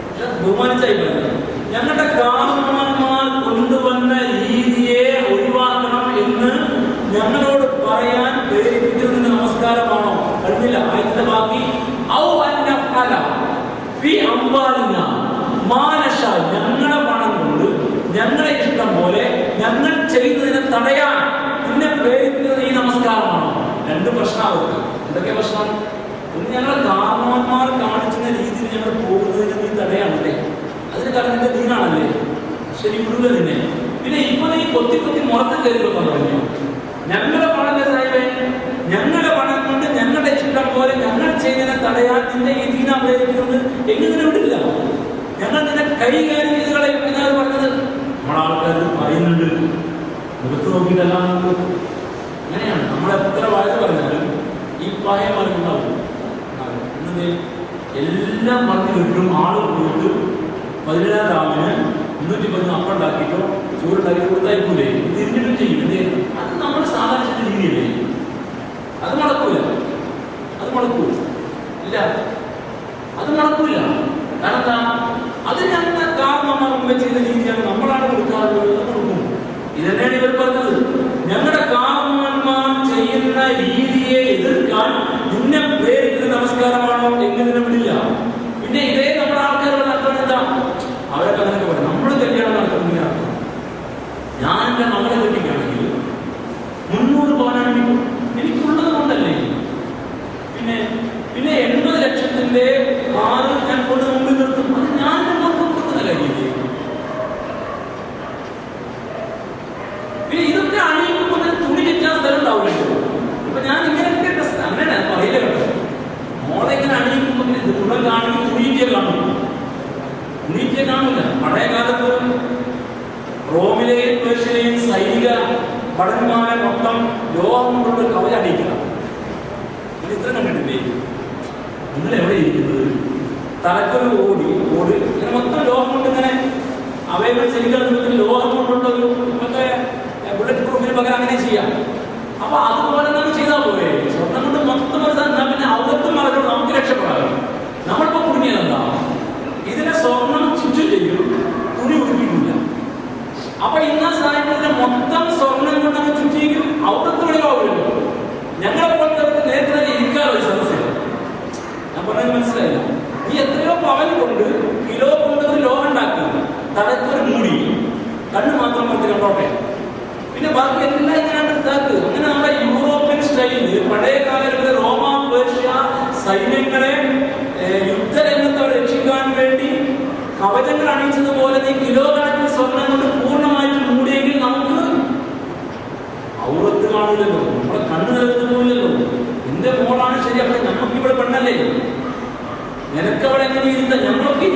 പക്ഷെ ബഹുമാനിച്ചായി പറയുന്നത്. ഞങ്ങളുടെ കാരണവന്മാർ കൊണ്ടുവന്ന രീതിയെ ഒഴിവാക്കണം എന്ന് ഞങ്ങളോട് പറയാൻ പ്രേരിപ്പിക്കുന്നതിന്റെ നമസ്കാരമാണോ? കഴിഞ്ഞില്ല. ആയതിന്റെ ബാക്കി ഔ അന്നഫഅല ഫി അംവാലിനാ മാ നശാ, ഞങ്ങളുടെ പണം കൊണ്ട് ഞങ്ങളെ ഇഷ്ടം പോലെ ഞങ്ങൾ ചെയ്യുന്നതിനെ തടയാൻ നിന്നെ പ്രേരിപ്പിക്കുന്നത് ഈ നമസ്കാരമാണോ? 2 പ്രശ്നമാവും. എന്തൊക്കെ പ്രശ്നം? ഒന്ന്, ഞങ്ങളെ കാരണവന്മാർ കാണിക്കുന്ന രീതിയിൽ ഞങ്ങൾ പോകുന്നതിന് നീ തടയാണല്ലേ, അതിന് കാരണം നിന്റെ ദീനാണല്ലേ, ശരി വിടുക നിന്നെ. പിന്നെ ഇപ്പൊ നീ കൊത്തി മുറത്ത് കയറിക്കൊണ്ടാ പറഞ്ഞു ഞങ്ങളുടെ പണം സാഹിബേ, ഞങ്ങളുടെ പണം കൊണ്ട് ഞങ്ങളുടെ ഇഷ്ടം പോലെ ഞങ്ങൾ ചെയ്യുന്നതിനെ തടയാൻ നിന്റെ ഈ ദീന പ്രേരിപ്പിക്കുന്നത് എങ്ങനെ വിടില്ല. ഞങ്ങൾ നിന്നെ കൈകാര്യം ചെയ്ത് കളയും എന്നാണ് പറഞ്ഞത്. നമ്മളാൾക്കാർ പറയുന്നുണ്ട്, മുഖത്ത് നോക്കിയിട്ടെല്ലാം അങ്ങനെയാണ്. നമ്മളെത്ര വാഴ്ച പറഞ്ഞാലും ഈ പായം പറയുന്നുണ്ടാവും. എന്നത് എല്ലാം പറഞ്ഞു കിട്ടും. ആള് പോയിട്ട് 17 രാവിലെ 310 അപ്പം ഉണ്ടാക്കിയിട്ടോ ചോറുണ്ടാക്കി കൊടുത്തായിക്കൂലേ, തിരിഞ്ഞിട്ടും ചെയ്യും. എന്ത്? അത് നമ്മൾ സാധാരണ രീതിയല്ലേ. അത് മുടക്കൂല ഇല്ല, അത് മുടക്കൂല. കാരണം എന്താ? അത് ഞങ്ങളുടെ കാരണന്മാർ മുമ്പേ ചെയ്ത രീതിയാണ്. നമ്മളാണ് കൊടുക്കാറുള്ളത്, കൊടുക്കും. ഇതന്നെയാണ് ഇവർ പറഞ്ഞത്. ഞങ്ങളുടെ കാരണന്മാർ ചെയ്യുന്ന രീതിയെ എതിർക്കാൻ നിന്നെ പ്രേരിക്കുന്ന നമസ്കാരമാണോ? എങ്ങനെ വിടില്ല. പിന്നെ ഇതേ നമ്മുടെ ആൾക്കാരുടെ നടത്തുന്നത് എന്താ? അവരൊക്കെ അങ്ങനെയൊക്കെ പറയും. നമ്മൾ കല്യാണം നടത്തുന്ന ഞാൻ എൻ്റെ മകളെ കെട്ടിക്കുകയാണെങ്കിൽ 300 പവനാണ് എനിക്കുള്ളത് കൊണ്ടല്ലേ. പിന്നെ 80 ലക്ഷത്തിന്റെ കാറ് ഞാൻ കൊണ്ട് മുമ്പിൽ നിർത്തും. അത് ഞാൻ മക്കൾക്ക് കൊടുക്കുന്ന കാര്യമില്ലേ. പിന്നെ ഇതൊക്കെ അണിയിക്കുമ്പോൾ തുണി ചുറ്റാൻ സ്ഥലം ഉണ്ടാവില്ലല്ലോ. ഇപ്പൊ ഞാൻ ഇങ്ങനെയൊക്കെ അങ്ങനെ പറയില്ല കേട്ടോ. മോളെ ഇങ്ങനെ അണിയിക്കുമ്പോൾ തുണ കാണിക്കും, തുണീറ്റിയെ കാണില്ല. പഴയ കാലത്ത് റോമിലെയും പേർഷ്യയിലെയും സൈനിക ഭടന്മാരെ മൊത്തം ലോകം കൊണ്ട് കവച അണിയിക്കണം. ഇത് ഇത്ര കണ്ടിട്ടില്ലേ? നിങ്ങൾ എവിടെ ഇരിക്കുന്നത്? തലക്കൊരു ഓടി ഇങ്ങനെ മൊത്തം ലോകം കൊണ്ട് ഇങ്ങനെ അവയവങ്ങൾ ശരിക്കും ലോകം കൊണ്ടുള്ളൊരു ഇപ്പോഴത്തെ ബുള്ളറ്റ് പ്രൂഫിന് പകരം അങ്ങനെ ചെയ്യാം. അപ്പൊ അതുപോലെ നമുക്ക് ചെയ്താൽ പോരെ? സ്വർണ്ണം കൊണ്ട് മൊത്തം മനസ്സിലാക്കാൻ പിന്നെ അവിടത്തും മറക്കണം, നമുക്ക് രക്ഷപ്പെടാം. നമ്മളിപ്പോ കുടുങ്ങിയതെന്താ? ഇതിനെ സ്വർണം ചുറ്റും ചെയ്യും, തുണി ഉടുപ്പിക്കില്ല. അപ്പൊ ഇന്ന സാധനത്തിന്റെ മൊത്തം സ്വർണം കൊണ്ട് നമ്മൾ ചുറ്റിയെങ്കിൽ അവിടത്തെ വെളിവാകുമല്ലോ. ഞങ്ങളെപ്പോഴത്തെ നേരത്തെ തന്നെ ഇരിക്കാറോ ഈ സദസ്സിൽ? ഞാൻ പറഞ്ഞത് മനസ്സിലായില്ല. ഈ എത്രയോ പവൻ കൊണ്ട് കൊണ്ട് കിലോ കൊണ്ട് ഒരു ലോകം ഉണ്ടാക്കുക, തലക്കൊരു മൂടി, കണ്ണ് മാത്രം പുറത്ത് കണ്ടോട്ടെ, പിന്നെ ബാക്കി എല്ലാം ഇങ്ങനെ ഇതാക്കുക. അങ്ങനെ നമ്മുടെ യൂറോപ്യൻ സ്റ്റൈലിൽ പഴയ കാലങ്ങളിലെ റോമ പേർഷ്യ സൈന്യങ്ങളെ യുദ്ധരംഗത്ത് അവർ രക്ഷിക്കാൻ വേണ്ടി കവചങ്ങൾ അണിയിച്ചതുപോലെ നീ കിലോ കണക്കിന് സ്വർണം കൊണ്ട് പൂർണ്ണമായിട്ട് മൂടിയെങ്കിൽ നമുക്ക് ഔറത്ത് കാണില്ലല്ലോ, നമ്മളെ കണ്ണ് നിലത്ത് പോയില്ലല്ലോ. എന്റെ മോളാണ് ശരി, അപ്പൊ നമുക്ക് ഇവിടെ പെണ്ണല്ലേ, നിനക്ക് അവിടെ എങ്ങനെ ഇരുത്ത, ഞങ്ങളൊക്കെ